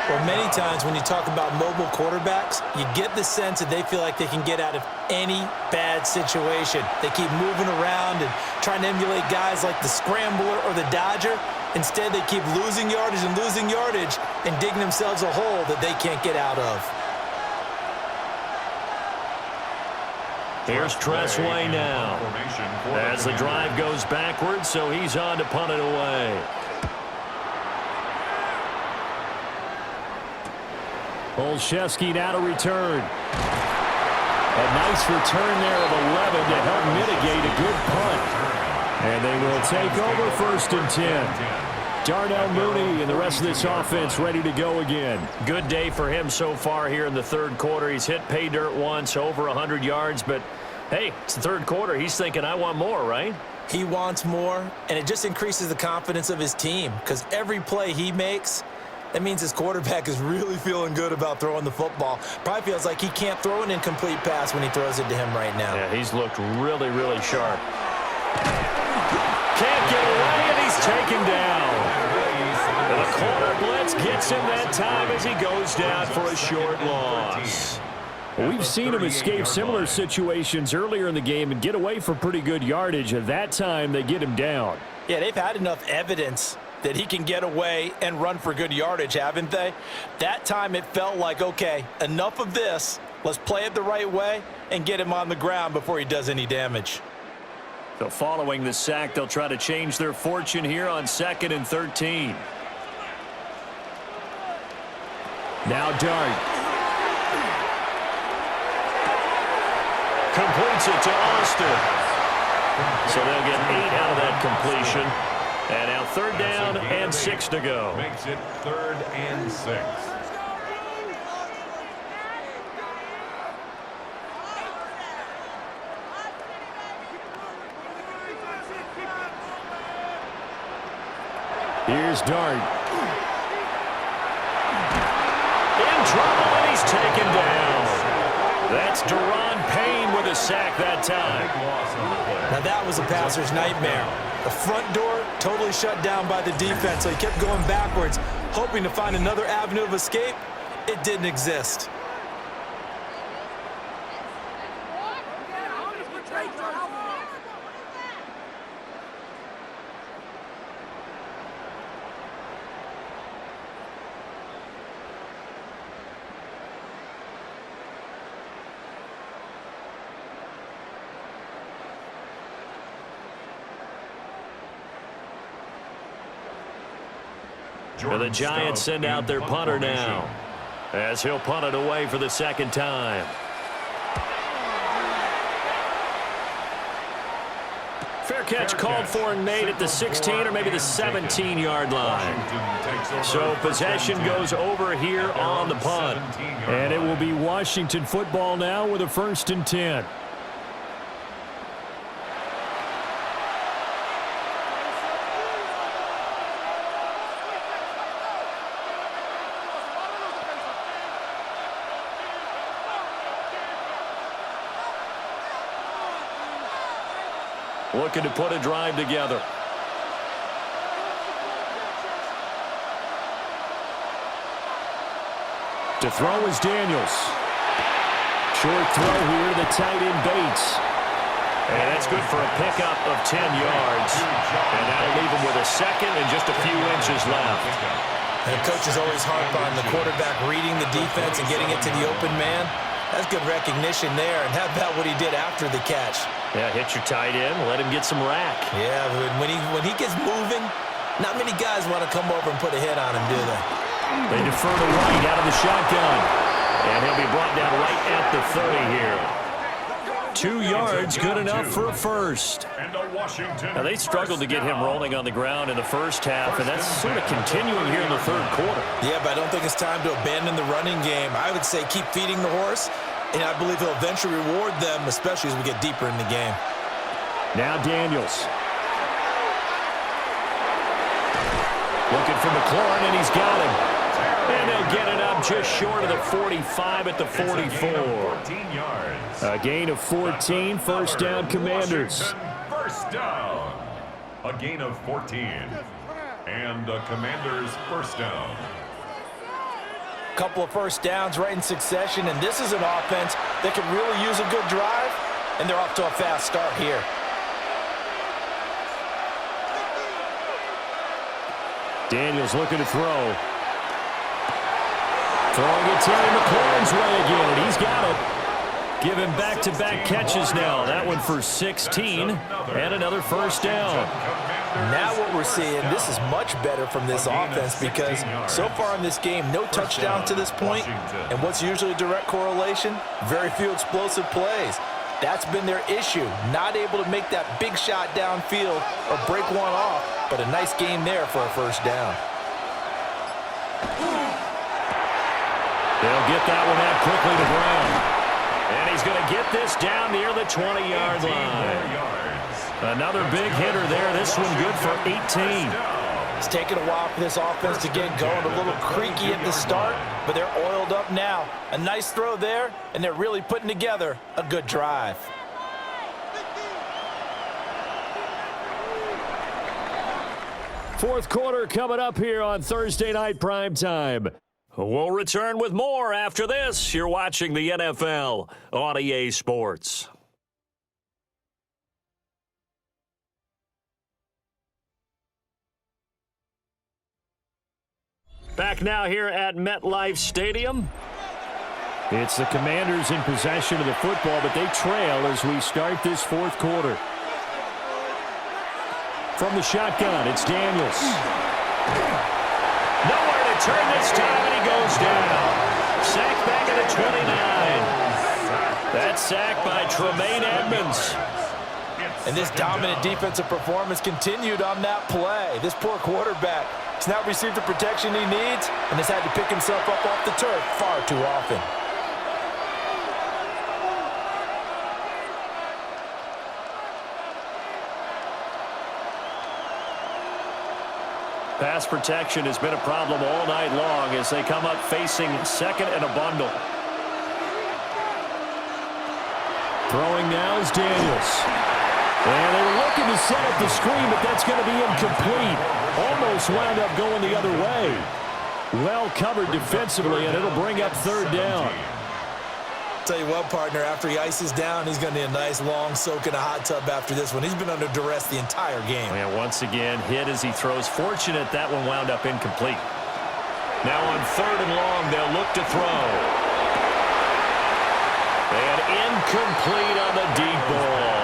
Well, many times when you talk about mobile quarterbacks, you get the sense that they feel like they can get out of any bad situation. They keep moving around and trying to emulate guys like the Scrambler or the Dodger. Instead, they keep losing yardage and digging themselves a hole that they can't get out of. Here's Tressway now. As the drive goes backwards, so he's on to punt it away. Olszewski now to return. A nice return there of 11 to help mitigate a good punt. And they will take over 1st and 10. Darnell Mooney and the rest of this offense ready to go again. Good day for him so far here in the 3rd quarter. He's hit pay dirt once, over 100 yards. But, hey, it's the 3rd quarter. He's thinking, I want more, right? He wants more, and it just increases the confidence of his team because every play he makes, that means his quarterback is really feeling good about throwing the football. Probably feels like he can't throw an incomplete pass when he throws it to him right now. Yeah, he's looked really, really sharp. Can't get away, and he's taken down. The corner blitz gets him that time as he goes down for a short loss. We've seen him escape similar situations earlier in the game and get away for pretty good yardage. At that time, they get him down. Yeah, they've had enough evidence that he can get away and run for good yardage, haven't they? That time it felt like, okay, enough of this. Let's play it the right way and get him on the ground before he does any damage. So following the sack, they'll try to change their fortune here on 2nd and 13. Now Dart. Completes it to Austin. So they'll get 8 out of that completion. And now 3rd down and 6 to go. Makes it 3rd and 6. Here's Dart. In trouble, and he's taken down. That's Deron Payne with a sack that time. Now that was a passer's nightmare. The front door totally shut down by the defense, so he kept going backwards, hoping to find another avenue of escape. It didn't exist. And the Giants send out their punter now, as he'll punt it away for the 2nd time. Fair catch called for and made at the 16 or maybe the 17-yard line. So possession goes over here on the punt. And it will be Washington football now with a 1st and 10. looking to put a drive together. To throw is Daniels. Short throw here to the tight end Bates. And that's good for a pickup of 10 yards. And that'll leave him with a second and just a few inches left. And coaches always harp on the quarterback reading the defense and getting it to the open man. That's good recognition there. And how about what he did after the catch? Yeah, hit your tight end, let him get some rack. Yeah, when he gets moving, not many guys want to come over and put a hit on him, do they? They defer to White out of the shotgun. And he'll be brought down right at the 30 here. 2 yards, good enough for a first. Now, they struggled to get him rolling on the ground in the first half, and that's sort of continuing here in the third quarter. Yeah, but I don't think it's time to abandon the running game. I would say keep feeding the horse, and I believe he'll eventually reward them, especially as we get deeper in the game. Now Daniels. Looking for McLaurin, and he's got him. And they'll get it up just short of the 45 at the 44. A gain of 14, first down, Commanders. First down. A gain of 14. And the Commanders first down. Couple of first downs right in succession, and this is an offense that could really use a good drive, and they're off to a fast start here. Daniels looking to throw. Throwing it Terry McLaurin's way again, and he's got it. Give him back-to-back catches now. That one for 16, and another first down. Now what we're seeing, this is much better from this offense because so far in this game, no touchdown to this point, and what's usually a direct correlation? Very few explosive plays. That's been their issue, not able to make that big shot downfield or break one off, but a nice game there for a first down. They'll get that one out quickly to Brown. And he's going to get this down near the 20-yard line. Another big hitter there. This one good for 18. It's taken a while for this offense to get going. A little creaky at the start, but they're oiled up now. A nice throw there, and they're really putting together a good drive. Fourth quarter coming up here on Thursday Night Primetime. We'll return with more after this. You're watching the NFL on EA Sports. Back now here at MetLife Stadium. It's the Commanders in possession of the football, but they trail as we start this fourth quarter. From the shotgun, it's Daniels. Nowhere to turn this time, and he goes down. Sacked back at the 29. That sack by Tremaine Edmonds. And this dominant defensive performance continued on that play. This poor quarterback has not received the protection he needs and has had to pick himself up off the turf far too often. Pass protection has been a problem all night long as they come up facing second and a bundle. Throwing now is Daniels. And they were looking to set up the screen, but that's going to be incomplete. Almost wound up going the other way. Well covered defensively, and it'll bring up third down. Tell you what, partner, after he ices down, he's going to need a nice long soak in a hot tub after this one. He's been under duress the entire game. And once again, hit as he throws. Fortunate that one wound up incomplete. Now on third and long, they'll look to throw. And incomplete on the deep ball.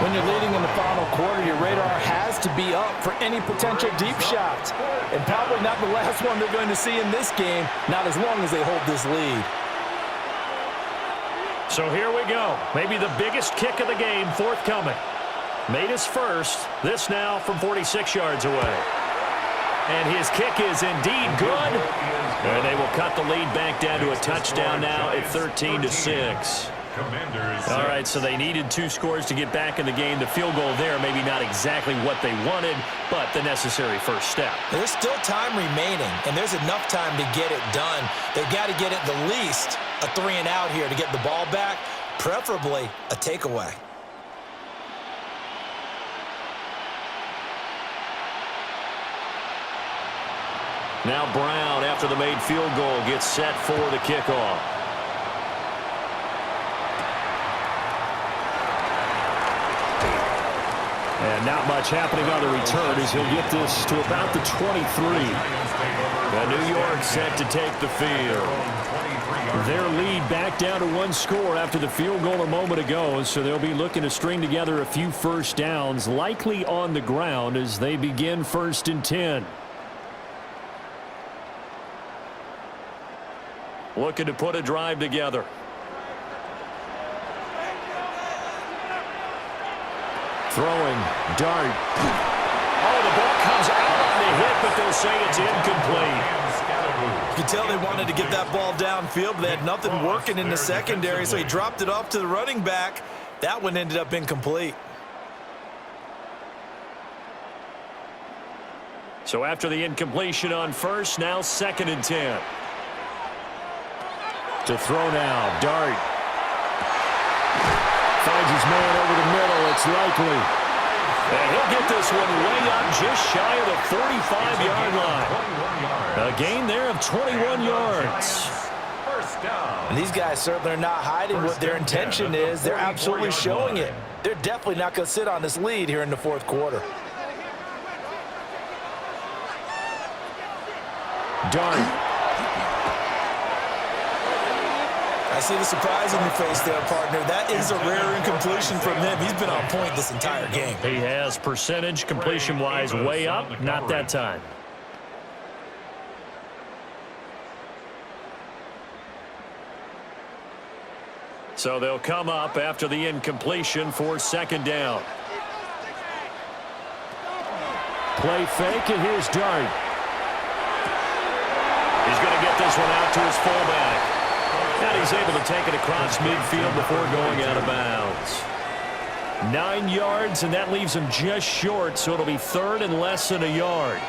When you're leading in the final quarter, your radar has to be up for any potential deep shots. And probably not the last one they're going to see in this game, not as long as they hold this lead. So here we go. Maybe the biggest kick of the game forthcoming. Made his first. This now from 46 yards away. And his kick is indeed good. And they will cut the lead back down to a touchdown now at 13-6. All right, so they needed 2 scores to get back in the game. The field goal there, maybe not exactly what they wanted, but the necessary first step. There's still time remaining, and there's enough time to get it done. They've got to get at the least a 3-and-out here to get the ball back, preferably a takeaway. Now Brown, after the made field goal, gets set for the kickoff. And not much happening on the return as he'll get this to about the 23. And New York set to take the field. Their lead back down to one score after the field goal a moment ago, so they'll be looking to string together a few first downs, likely on the ground as they begin 1st and 10. Looking to put a drive together. Throwing, dart. Oh, the ball comes out on the hit, but they'll say it's incomplete. You can tell they wanted to get that ball downfield, but they had nothing working in the secondary, so he dropped it off to the running back. That one ended up incomplete. So after the incompletion on first, now 2nd and 10. To throw now, dart. Finds his man over the middle. It's likely. And he'll get this one way up just shy of the 45-yard line. A gain there of 21 yards. And these guys certainly are not hiding what their intention is. They're absolutely showing it. They're definitely not going to sit on this lead here in the 4th quarter. Dart. I see the surprise in your face there, partner. That is a rare incompletion from him. He's been on point this entire game. He has percentage completion-wise way up. Not that time. So they'll come up after the incompletion for 2nd down. Play fake, and here's Dart. He's going to get this one out to his fullback. And he's able to take it across midfield before going out of bounds. 9 yards, and that leaves him just short, so it'll be 3rd and less than a yard.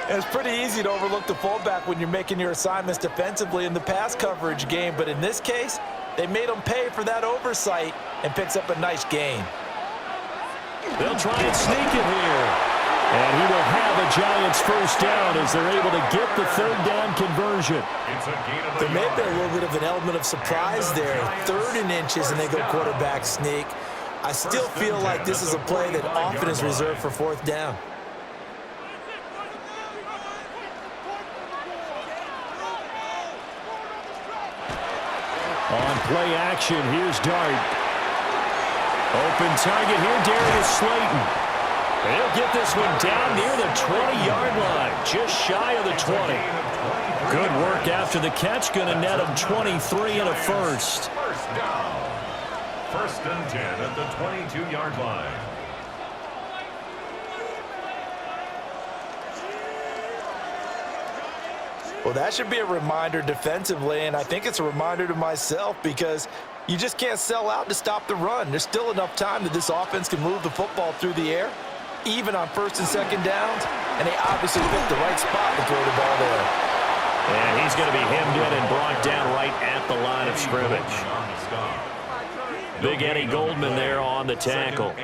It's pretty easy to overlook the fullback when you're making your assignments defensively in the pass coverage game, but in this case, they made him pay for that oversight and picks up a nice gain. They'll try and sneak it here. And he will have a Giants 1st down as they're able to get the 3rd down conversion. There may have been a little bit of an element of surprise there. 3rd and inches, and they go quarterback sneak. I still feel like this is a play that often is reserved for 4th down. On play action, here's Dart. Open target here, Darius Slayton. He'll get this one down near the 20-yard line, just shy of the 20. Good work after the catch, going to net him 23 and a first. 1st down. 1st and 10 at the 22-yard line. Well, that should be a reminder defensively, and I think it's a reminder to myself because you just can't sell out to stop the run. There's still enough time that this offense can move the football through the air, even on 1st and 2nd downs, and they obviously picked the right spot to throw the ball there. And he's going to be hemmed in and brought down right at the line of scrimmage. Big Eddie Goldman there on the tackle.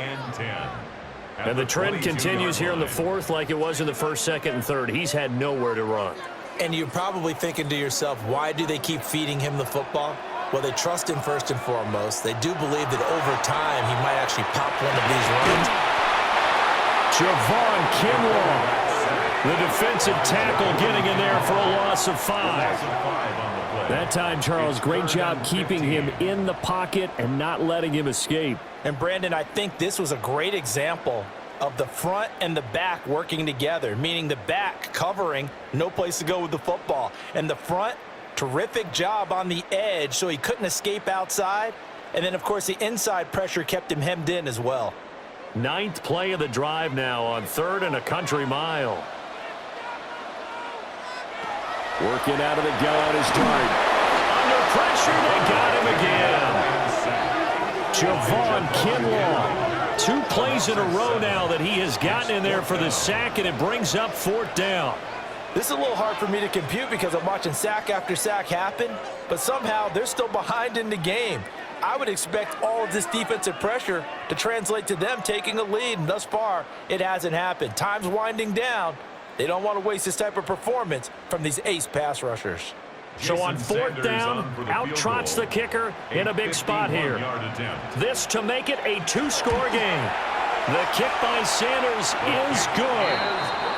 And the trend continues here in the 4th like it was in the 1st, 2nd, and 3rd. He's had nowhere to run. And you're probably thinking to yourself, why do they keep feeding him the football? Well, they trust him first and foremost. They do believe that over time he might actually pop one of these runs. Javon Kinlaw, the defensive tackle, getting in there for a loss of 5. That time, Charles, great job keeping him in the pocket and not letting him escape. And, Brandon, I think this was a great example of the front and the back working together, meaning the back covering, no place to go with the football. And the front, terrific job on the edge so he couldn't escape outside. And then, of course, the inside pressure kept him hemmed in as well. 9th play of the drive now on 3rd and a country mile. Working out of the gun is Dart. Under pressure, they got him again. Javon Kinlaw. 2 plays in a row now that he has gotten in there for the sack, and it brings up 4th down. This is a little hard for me to compute because I'm watching sack after sack happen, but somehow they're still behind in the game. I would expect all of this defensive pressure to translate to them taking a lead, and thus far, it hasn't happened. Time's winding down, They don't want to waste this type of performance from these ace pass rushers. So on fourth down, out trots the kicker in a big spot here. This to make it a two-score game. The kick by Sanders is good.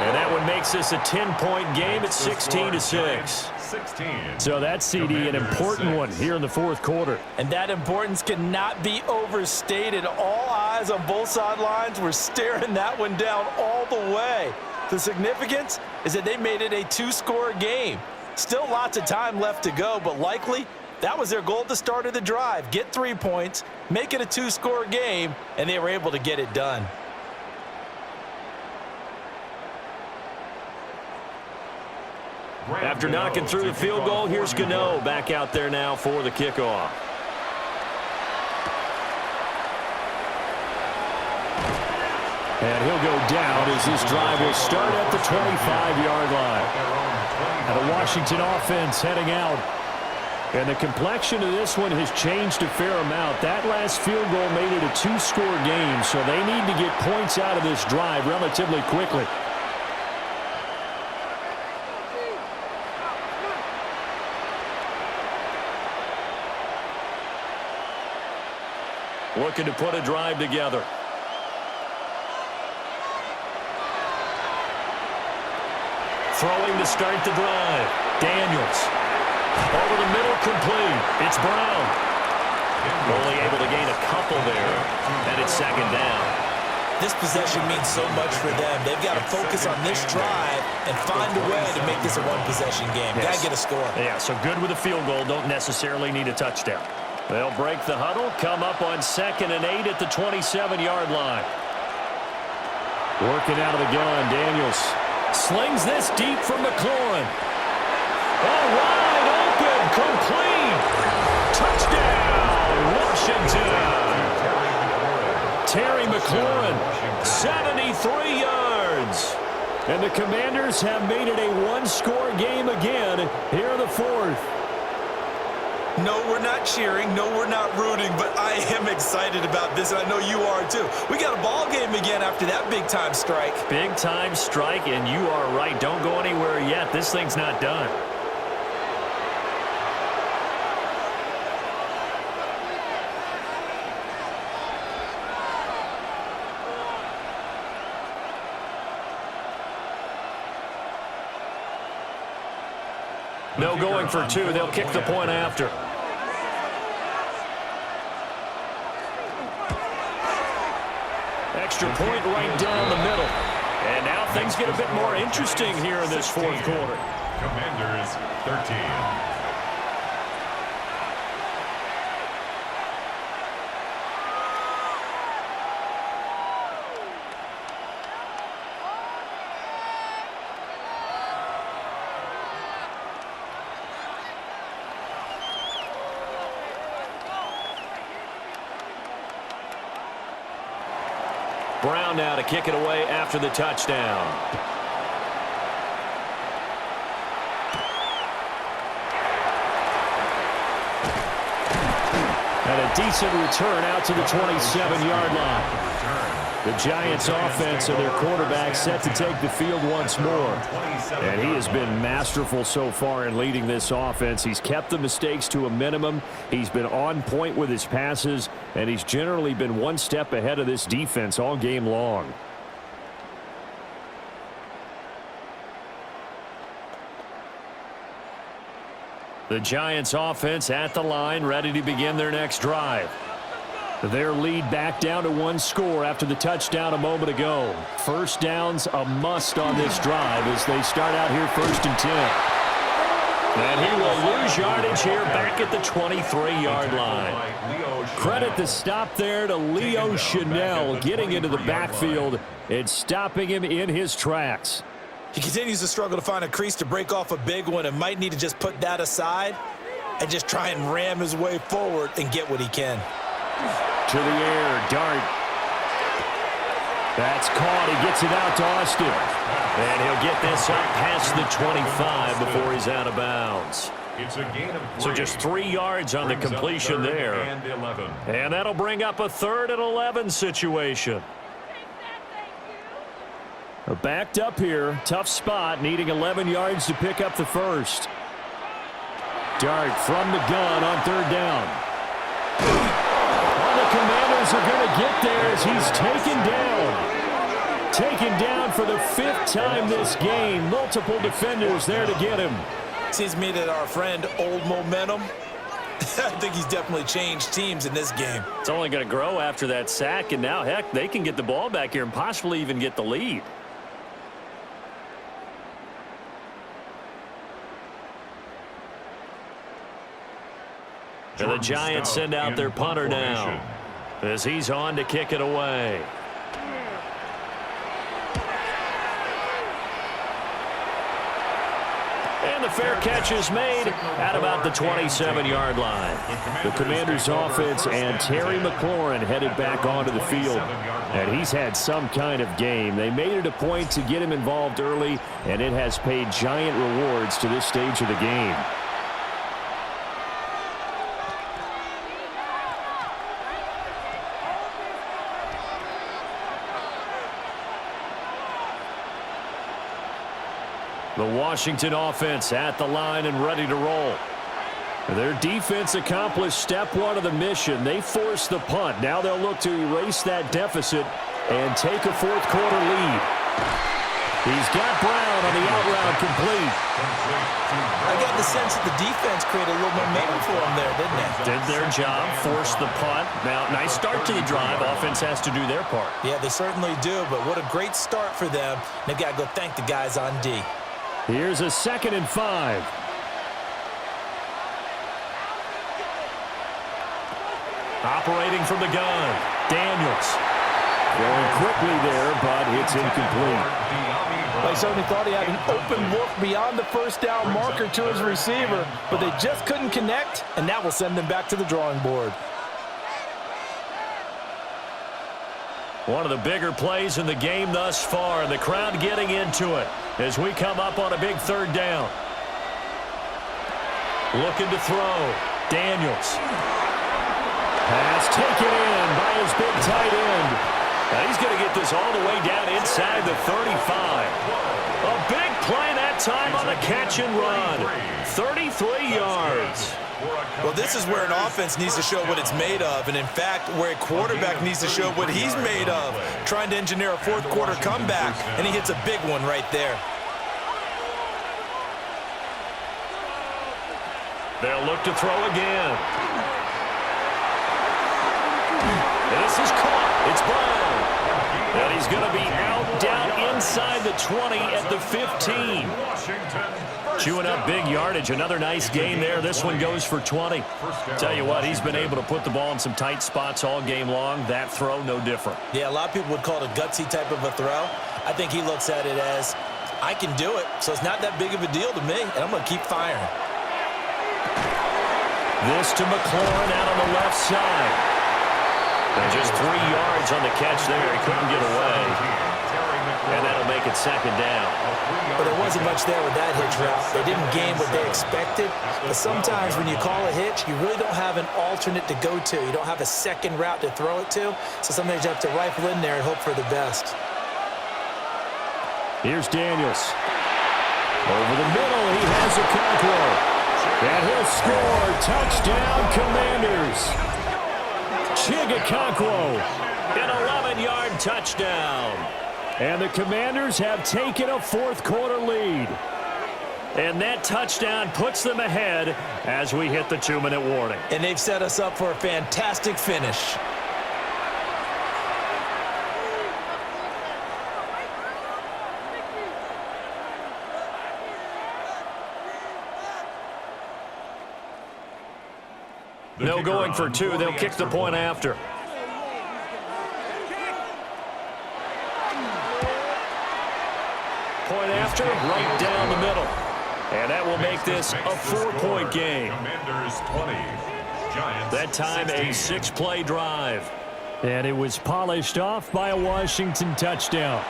And that one makes this a 10-point game at 16-6. So that's, CD, an important one here in the fourth quarter. And that importance cannot be overstated. All eyes on both sidelines were staring that one down all the way. The significance is that they made it a two-score game. Still lots of time left to go, but likely that was their goal at the start of the drive. Get 3 points, make it a two-score game, and they were able to get it done. After knocking through the field goal, here's Gano back out there now for the kickoff. And he'll go down as this drive will start at the 25-yard line. And the Washington offense heading out. And the complexion of this one has changed a fair amount. That last field goal made it a two-score game, so they need to get points out of this drive relatively quickly. Looking to put a drive together. Throwing to start the drive. Daniels. Over the middle, complete. It's Brown. Only able to gain a couple there. And it's second down. This possession means so much for them. They've got to focus on this drive and find a way to make this a one-possession game. Yes. Got to get a score. Yeah, so good with a field goal. Don't necessarily need a touchdown. They'll break the huddle, come up on 2nd and 8 at the 27-yard line. Working out of the gun, Daniels slings this deep from McLaurin. Oh, wide open, complete. Touchdown, Washington. Terry McLaurin, 73 yards. And the Commanders have made it a one-score game again here in the fourth. No, we're not cheering. No, we're not rooting, but I am excited about this, and I know you are too. We got a ball game again after that big-time strike. Big-time strike, and you are right. Don't go anywhere yet. This thing's not done. No going for two. They'll kick the point after. Extra point right down the middle. And now things get a bit more interesting here in this fourth quarter. Commanders 13. Brown now to kick it away after the touchdown. And a decent return out to the 27-yard line. The Giants offense and their quarterback set to take the field once more. And he has been masterful so far in leading this offense. He's kept the mistakes to a minimum. He's been on point with his passes, and he's generally been one step ahead of this defense all game long. The Giants offense at the line, ready to begin their next drive. Their lead back down to one score after the touchdown a moment ago. First down's a must on this drive as they start out here 1st and 10. And he will lose yardage here back at the 23-yard line. Credit the stop there to Leo Chanel getting into the backfield and stopping him in his tracks. He continues to struggle to find a crease to break off a big one and might need to just put that aside and just try and ram his way forward and get what he can. To the air, dart. That's caught. He gets it out to Austin. And he'll get this up past the 25 before he's out of bounds. It's a gain of 3. So just 3 yards on the completion there. And that'll bring up a 3rd and 11 situation. Backed up here. Tough spot. Needing 11 yards to pick up the first. Dart from the gun on third down. Well, the Commanders are going to get there as he's taken down. Taken down for the 5th time this game. Multiple defenders there to get him. Seems to me that our friend Old Momentum, I think he's definitely changed teams in this game. It's only going to grow after that sack, and now, heck, they can get the ball back here and possibly even get the lead. And the Giants send out their punter now as he's on to kick it away. And the fair catch is made at about the 27-yard line. The Commanders' offense and Terry McLaurin headed back onto the field. And he's had some kind of game. They made it a point to get him involved early, and it has paid giant rewards to this stage of the game. The Washington offense at the line and ready to roll. Their defense accomplished step one of the mission. They forced the punt. Now they'll look to erase that deficit and take a fourth-quarter lead. He's got Brown on the out route complete. I got the sense that the defense created a little momentum for them there, didn't they? Did their job, forced the punt. Now, nice start to the drive. Offense has to do their part. Yeah, they certainly do, but what a great start for them. They've got to go thank the guys on D. Here's a 2nd and 5. Operating from the gun, Daniels. Going quickly there, but it's incomplete. They certainly thought he had an open look beyond the first down marker to his receiver, but they just couldn't connect, and that will send them back to the drawing board. One of the bigger plays in the game thus far, and the crowd getting into it as we come up on a big 3rd down. Looking to throw. Daniels. Pass taken in by his big tight end. Now he's going to get this all the way down inside the 35. A big play that time on the catch and run. 33 yards. Well, this is where an offense needs to show what it's made of, and in fact, where a quarterback needs to show what he's made of, trying to engineer a fourth-quarter comeback, and he hits a big one right there. They'll look to throw again. This is caught. It's Brown. And he's going to be out down inside the 20 at the 15. Chewing up big yardage. Another nice gain there. This one goes for 20. Tell you what, he's been able to put the ball in some tight spots all game long. That throw, no different. Yeah, a lot of people would call it a gutsy type of a throw. I think he looks at it as, I can do it, so it's not that big of a deal to me, and I'm going to keep firing. This to McLaurin out on the left side. And just 3 yards on the catch there. He couldn't get away. And that'll make it 2nd down. But there wasn't much there with that hitch route. They didn't gain what they expected. But sometimes when you call a hitch, you really don't have an alternate to go to. You don't have a second route to throw it to. So sometimes you have to rifle in there and hope for the best. Here's Daniels. Over the middle, he has a control. And he'll score. Touchdown, Commanders. Chigakonkwo, an 11-yard touchdown. And the Commanders have taken a fourth-quarter lead. And that touchdown puts them ahead as we hit the 2-minute warning. And they've set us up for a fantastic finish. No going for 2. They'll kick the point after. Point after, right down the middle. And that will make this a 4-point game. That time a 6-play drive. And it was polished off by a Washington touchdown.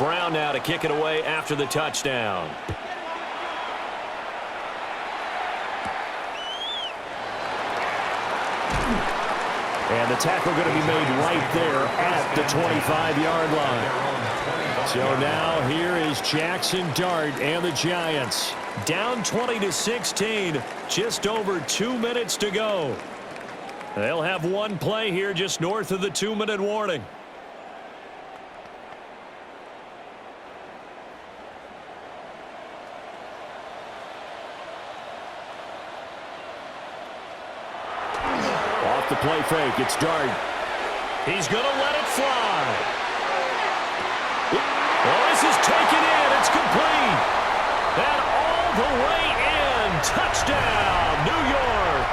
Brown now to kick it away after the touchdown. And the tackle going to be made right there at the 25-yard line. So now here is Jackson Dart and the Giants. Down 20-16, just over 2 minutes to go. They'll have one play here just north of the 2-minute warning. Off the play fake, it's Dart. He's going to let it fly. Well, this is taken in. It's complete. And all the way in. Touchdown, New York.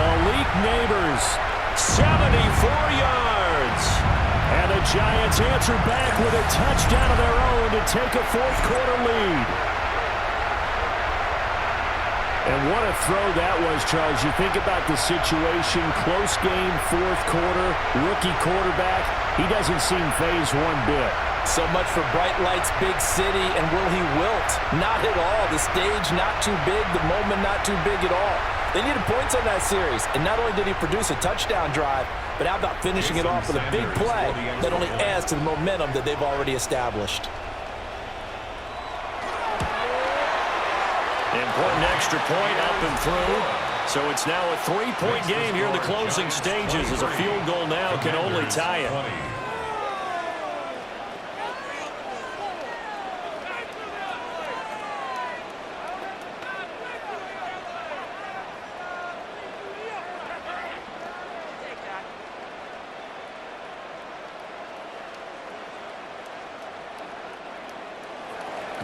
Malik Neighbors, 74 yards. And the Giants answer back with a touchdown of their own to take a fourth-quarter lead. And what a throw that was, Charles. You think about the situation, close game, fourth quarter, rookie quarterback. He doesn't seem fazed one bit. So much for bright lights, big city, and will he wilt? Not at all. The stage not too big, the moment not too big at all. They needed points on that series, and not only did he produce a touchdown drive, but how about finishing it off with a big play that only adds to the momentum that they've already established. Important extra point up and through. So it's now a 3-point game here in the closing stages as a field goal now can only tie it.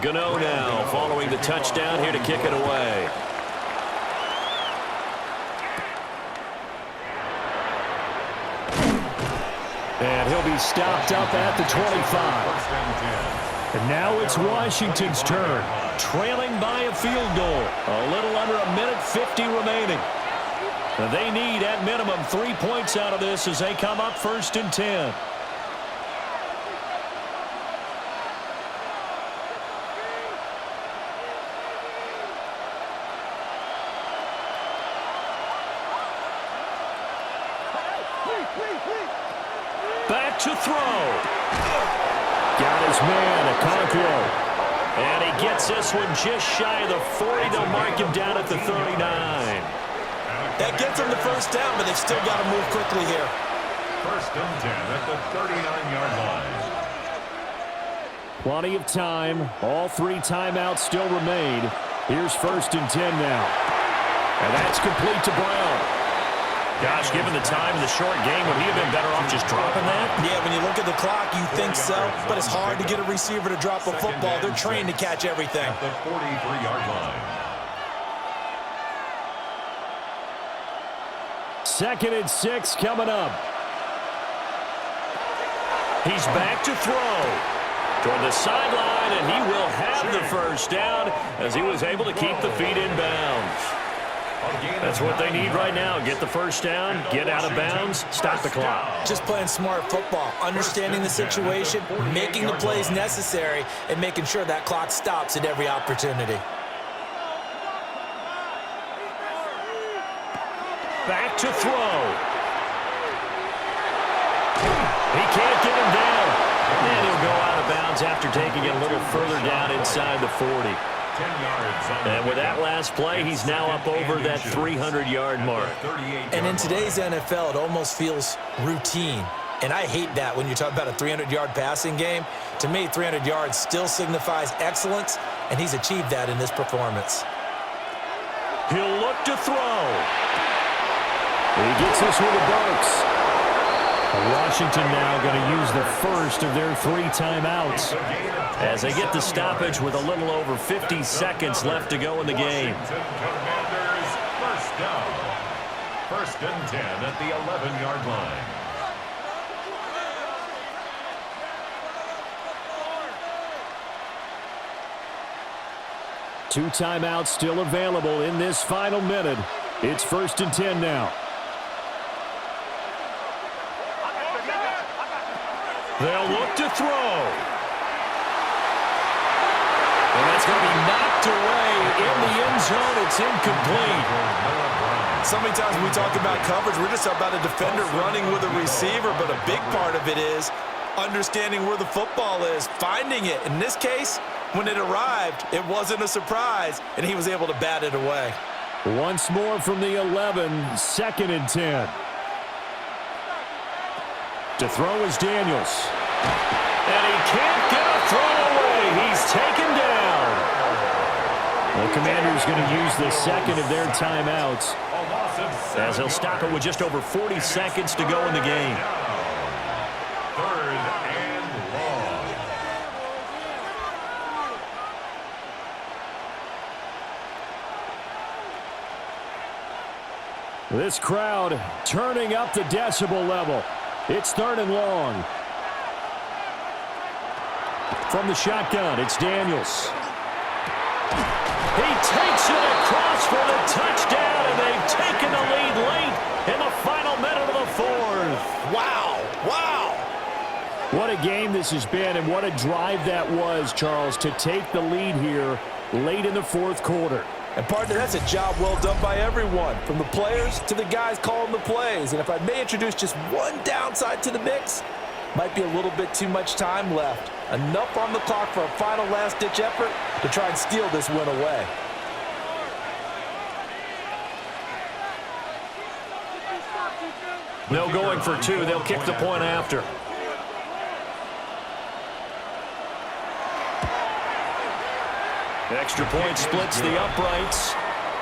Gano now following the touchdown here to kick it away. And he'll be stopped up at the 25. And now it's Washington's turn, trailing by a field goal. A little under a minute 50 remaining. They need at minimum 3 points out of this as they come up 1st and 10. Back to throw. Got his man, Okonkwo. And he gets this one just shy of the 40. They'll mark him down at the 39. That gets them the first down, but they've still got to move quickly here. 1st and 10 at the 39-yard line. Plenty of time. All 3 timeouts still remain. Here's 1st and 10 now. And that's complete to Brown. Gosh, given the time in the short game, would he have been better off just dropping that? Yeah, when you look at the clock, you think so, but it's hard to get a receiver to drop a football. They're trained to catch everything. At the 43-yard line. 2nd and 6 coming up. He's back to throw. Toward the sideline, and he will have the first down as he was able to keep the feet in bounds. That's what they need right now. Get the first down, get out of bounds, stop the clock. Just playing smart football, understanding the situation, making the plays necessary, and making sure that clock stops at every opportunity. Back to throw. He can't get him down. And he'll go out of bounds after taking it a little further down inside the 40. And with that last play, he's now up over that 300-yard mark. And in today's NFL, it almost feels routine. And I hate that when you talk about a 300-yard passing game. To me, 300 yards still signifies excellence, and he's achieved that in this performance. He'll look to throw. He gets this with the Bucks. Washington now going to use the first of their 3 timeouts as they get the stoppage with a little over 50 seconds left to go in the game. Commanders, first down. 1st and 10 at the 11-yard line. Two timeouts still available in this final minute. It's 1st and 10 now. They'll look to throw. And that's going to be knocked away in the end zone. It's incomplete. So many times when we talk about coverage, we're just about a defender running with a receiver, but a big part of it is understanding where the football is, finding it. In this case, when it arrived, it wasn't a surprise, and he was able to bat it away. Once more from the 11, 2nd and 10. To throw is Daniels. And he can't get a throw away. He's taken down. The Commanders going to use the second of their timeouts as he'll stop it with just over 40 seconds to go in the game. 3rd and long. This crowd turning up the decibel level. It's 3rd and long. From the shotgun, it's Daniels. He takes it across for the touchdown, and they've taken the lead late in the final minute of the 4th. Wow, wow. What a game this has been, and what a drive that was, Charles, to take the lead here late in the 4th quarter. And, partner, that's a job well done by everyone, from the players to the guys calling the plays. And if I may introduce just one downside to the mix, might be a little bit too much time left. Enough on the clock for a final last-ditch effort to try and steal this win away. No going for 2. They'll kick the point after. Extra point splits the uprights,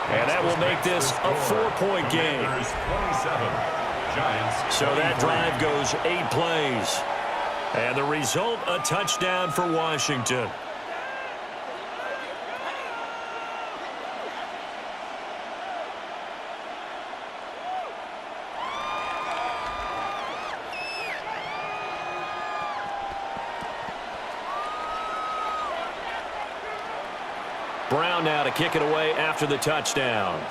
and that will make this a 4-point game. So that drive goes 8 plays. And the result, a touchdown for Washington. Brown now to kick it away after the touchdown.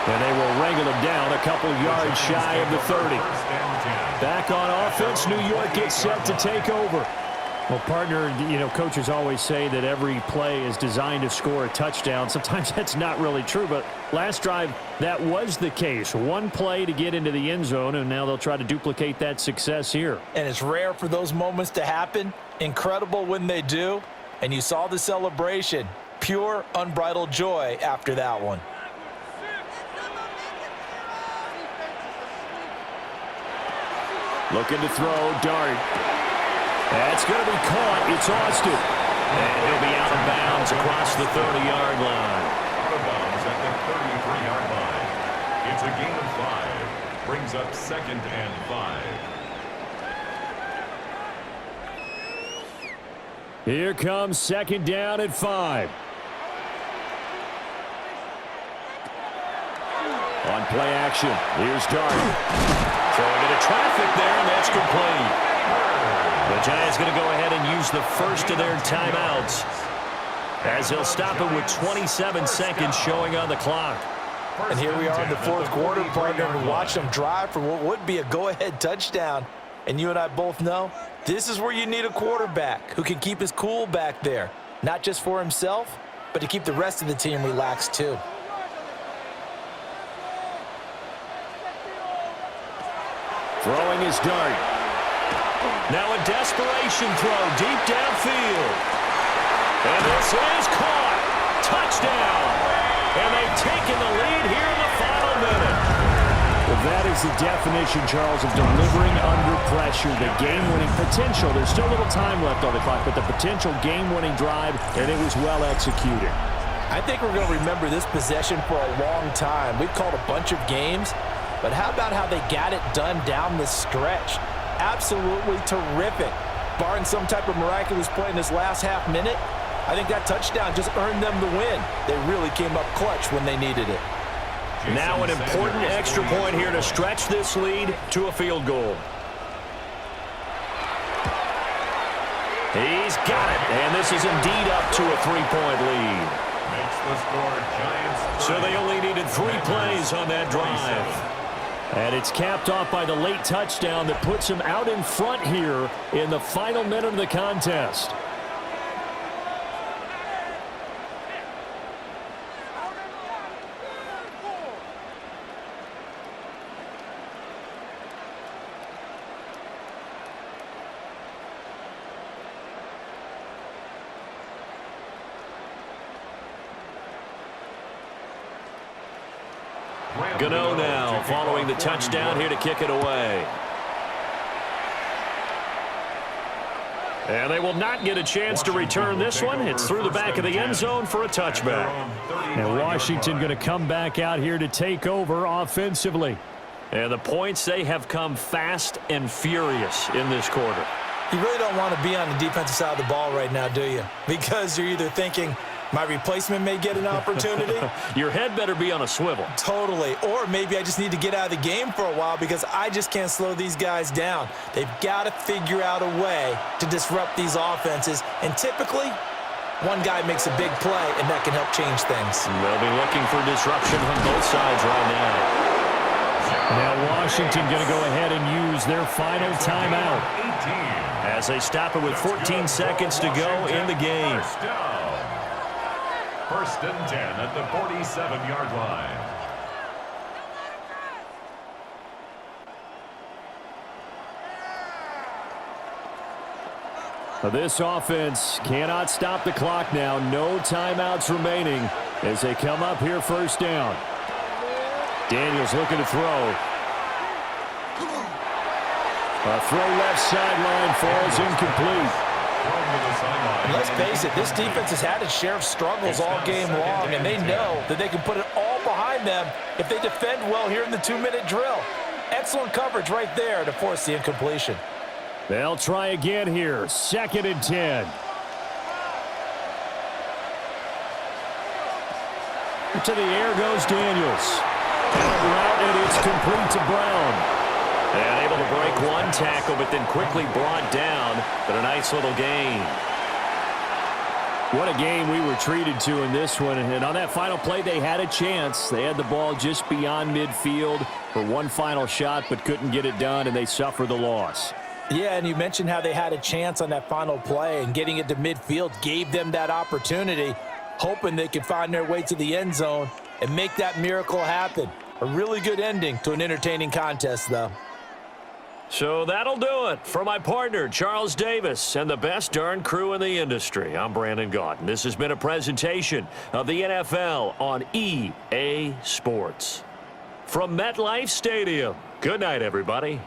And they will wrangle him down a couple yards shy of the 30. Back on offense, New York gets set to take over. Well, partner, you know, coaches always say that every play is designed to score a touchdown. Sometimes that's not really true, but last drive, that was the case. One play to get into the end zone, and now they'll try to duplicate that success here. And it's rare for those moments to happen. Incredible when they do. And you saw the celebration. Pure, unbridled joy after that one. Looking to throw, Dart. That's going to be caught. It's Austin. And he'll be out of bounds across the 30-yard line. Out of bounds at the 33-yard line. It's a gain of 5. Brings up 2nd and 5. Here comes 2nd down at 5. On play action, here's Dart. Throwing into traffic there, and that's complete. The Giants going to go ahead and use the first of their timeouts as they'll stop it with 27 seconds showing on the clock. And here we are in the 4th quarter, partner, and watch them drive for what would be a go-ahead touchdown. And you and I both know this is where you need a quarterback who can keep his cool back there, not just for himself, but to keep the rest of the team relaxed too. Throwing his Dart. Now a desperation throw deep downfield. And this is caught. Touchdown. And they've taken the lead here in the final minute. Well, that is the definition, Charles, of delivering under pressure. The game-winning potential. There's still a little time left on the clock, but the potential game-winning drive, and it was well executed. I think we're going to remember this possession for a long time. We've called a bunch of games, but how about how they got it done down the stretch? Absolutely terrific. Barring some type of miraculous play in this last half minute, I think that touchdown just earned them the win. They really came up clutch when they needed it. Now an important extra point here to stretch this lead to a field goal. He's got it, and this is indeed up to a 3-point lead. Makes the score Giants. So they only needed 3 plays on that drive. And it's capped off by the late touchdown that puts him out in front here in the final minute of the contest. Gano now following the touchdown here to kick it away. And they will not get a chance to return this one. It's through the back of the end zone for a touchback. And Washington going to come back out here to take over offensively. And the points, they have come fast and furious in this quarter. You really don't want to be on the defensive side of the ball right now, do you? Because you're either thinking, my replacement may get an opportunity. Your head better be on a swivel. Totally. Or maybe I just need to get out of the game for a while because I just can't slow these guys down. They've got to figure out a way to disrupt these offenses. And typically, one guy makes a big play, and that can help change things. They'll be looking for disruption on both sides right now. Now Washington going to go ahead and use their final timeout as they stop it with 14 seconds to go in the game. First and 10 at the 47-yard line. This offense cannot stop the clock now. No timeouts remaining as they come up here first down. Daniels looking to throw. A throw left sideline falls incomplete. And let's face it, this defense has had its share of struggles all game long, and they know that they can put it all behind them if they defend well here in the 2-minute drill. Excellent coverage right there to force the incompletion. They'll try again here. 2nd and 10. To the air goes Daniels. And it's complete to Brown. And able to break one tackle, but then quickly brought down. But a nice little gain. What a game we were treated to in this one. And on that final play, they had a chance. They had the ball just beyond midfield for one final shot, but couldn't get it done, and they suffered the loss. Yeah, and you mentioned how they had a chance on that final play, and getting it to midfield gave them that opportunity, hoping they could find their way to the end zone and make that miracle happen. A really good ending to an entertaining contest, though. So that'll do it for my partner, Charles Davis, and the best darn crew in the industry. I'm Brandon Gaudin. This has been a presentation of the NFL on EA Sports. From MetLife Stadium, good night, everybody.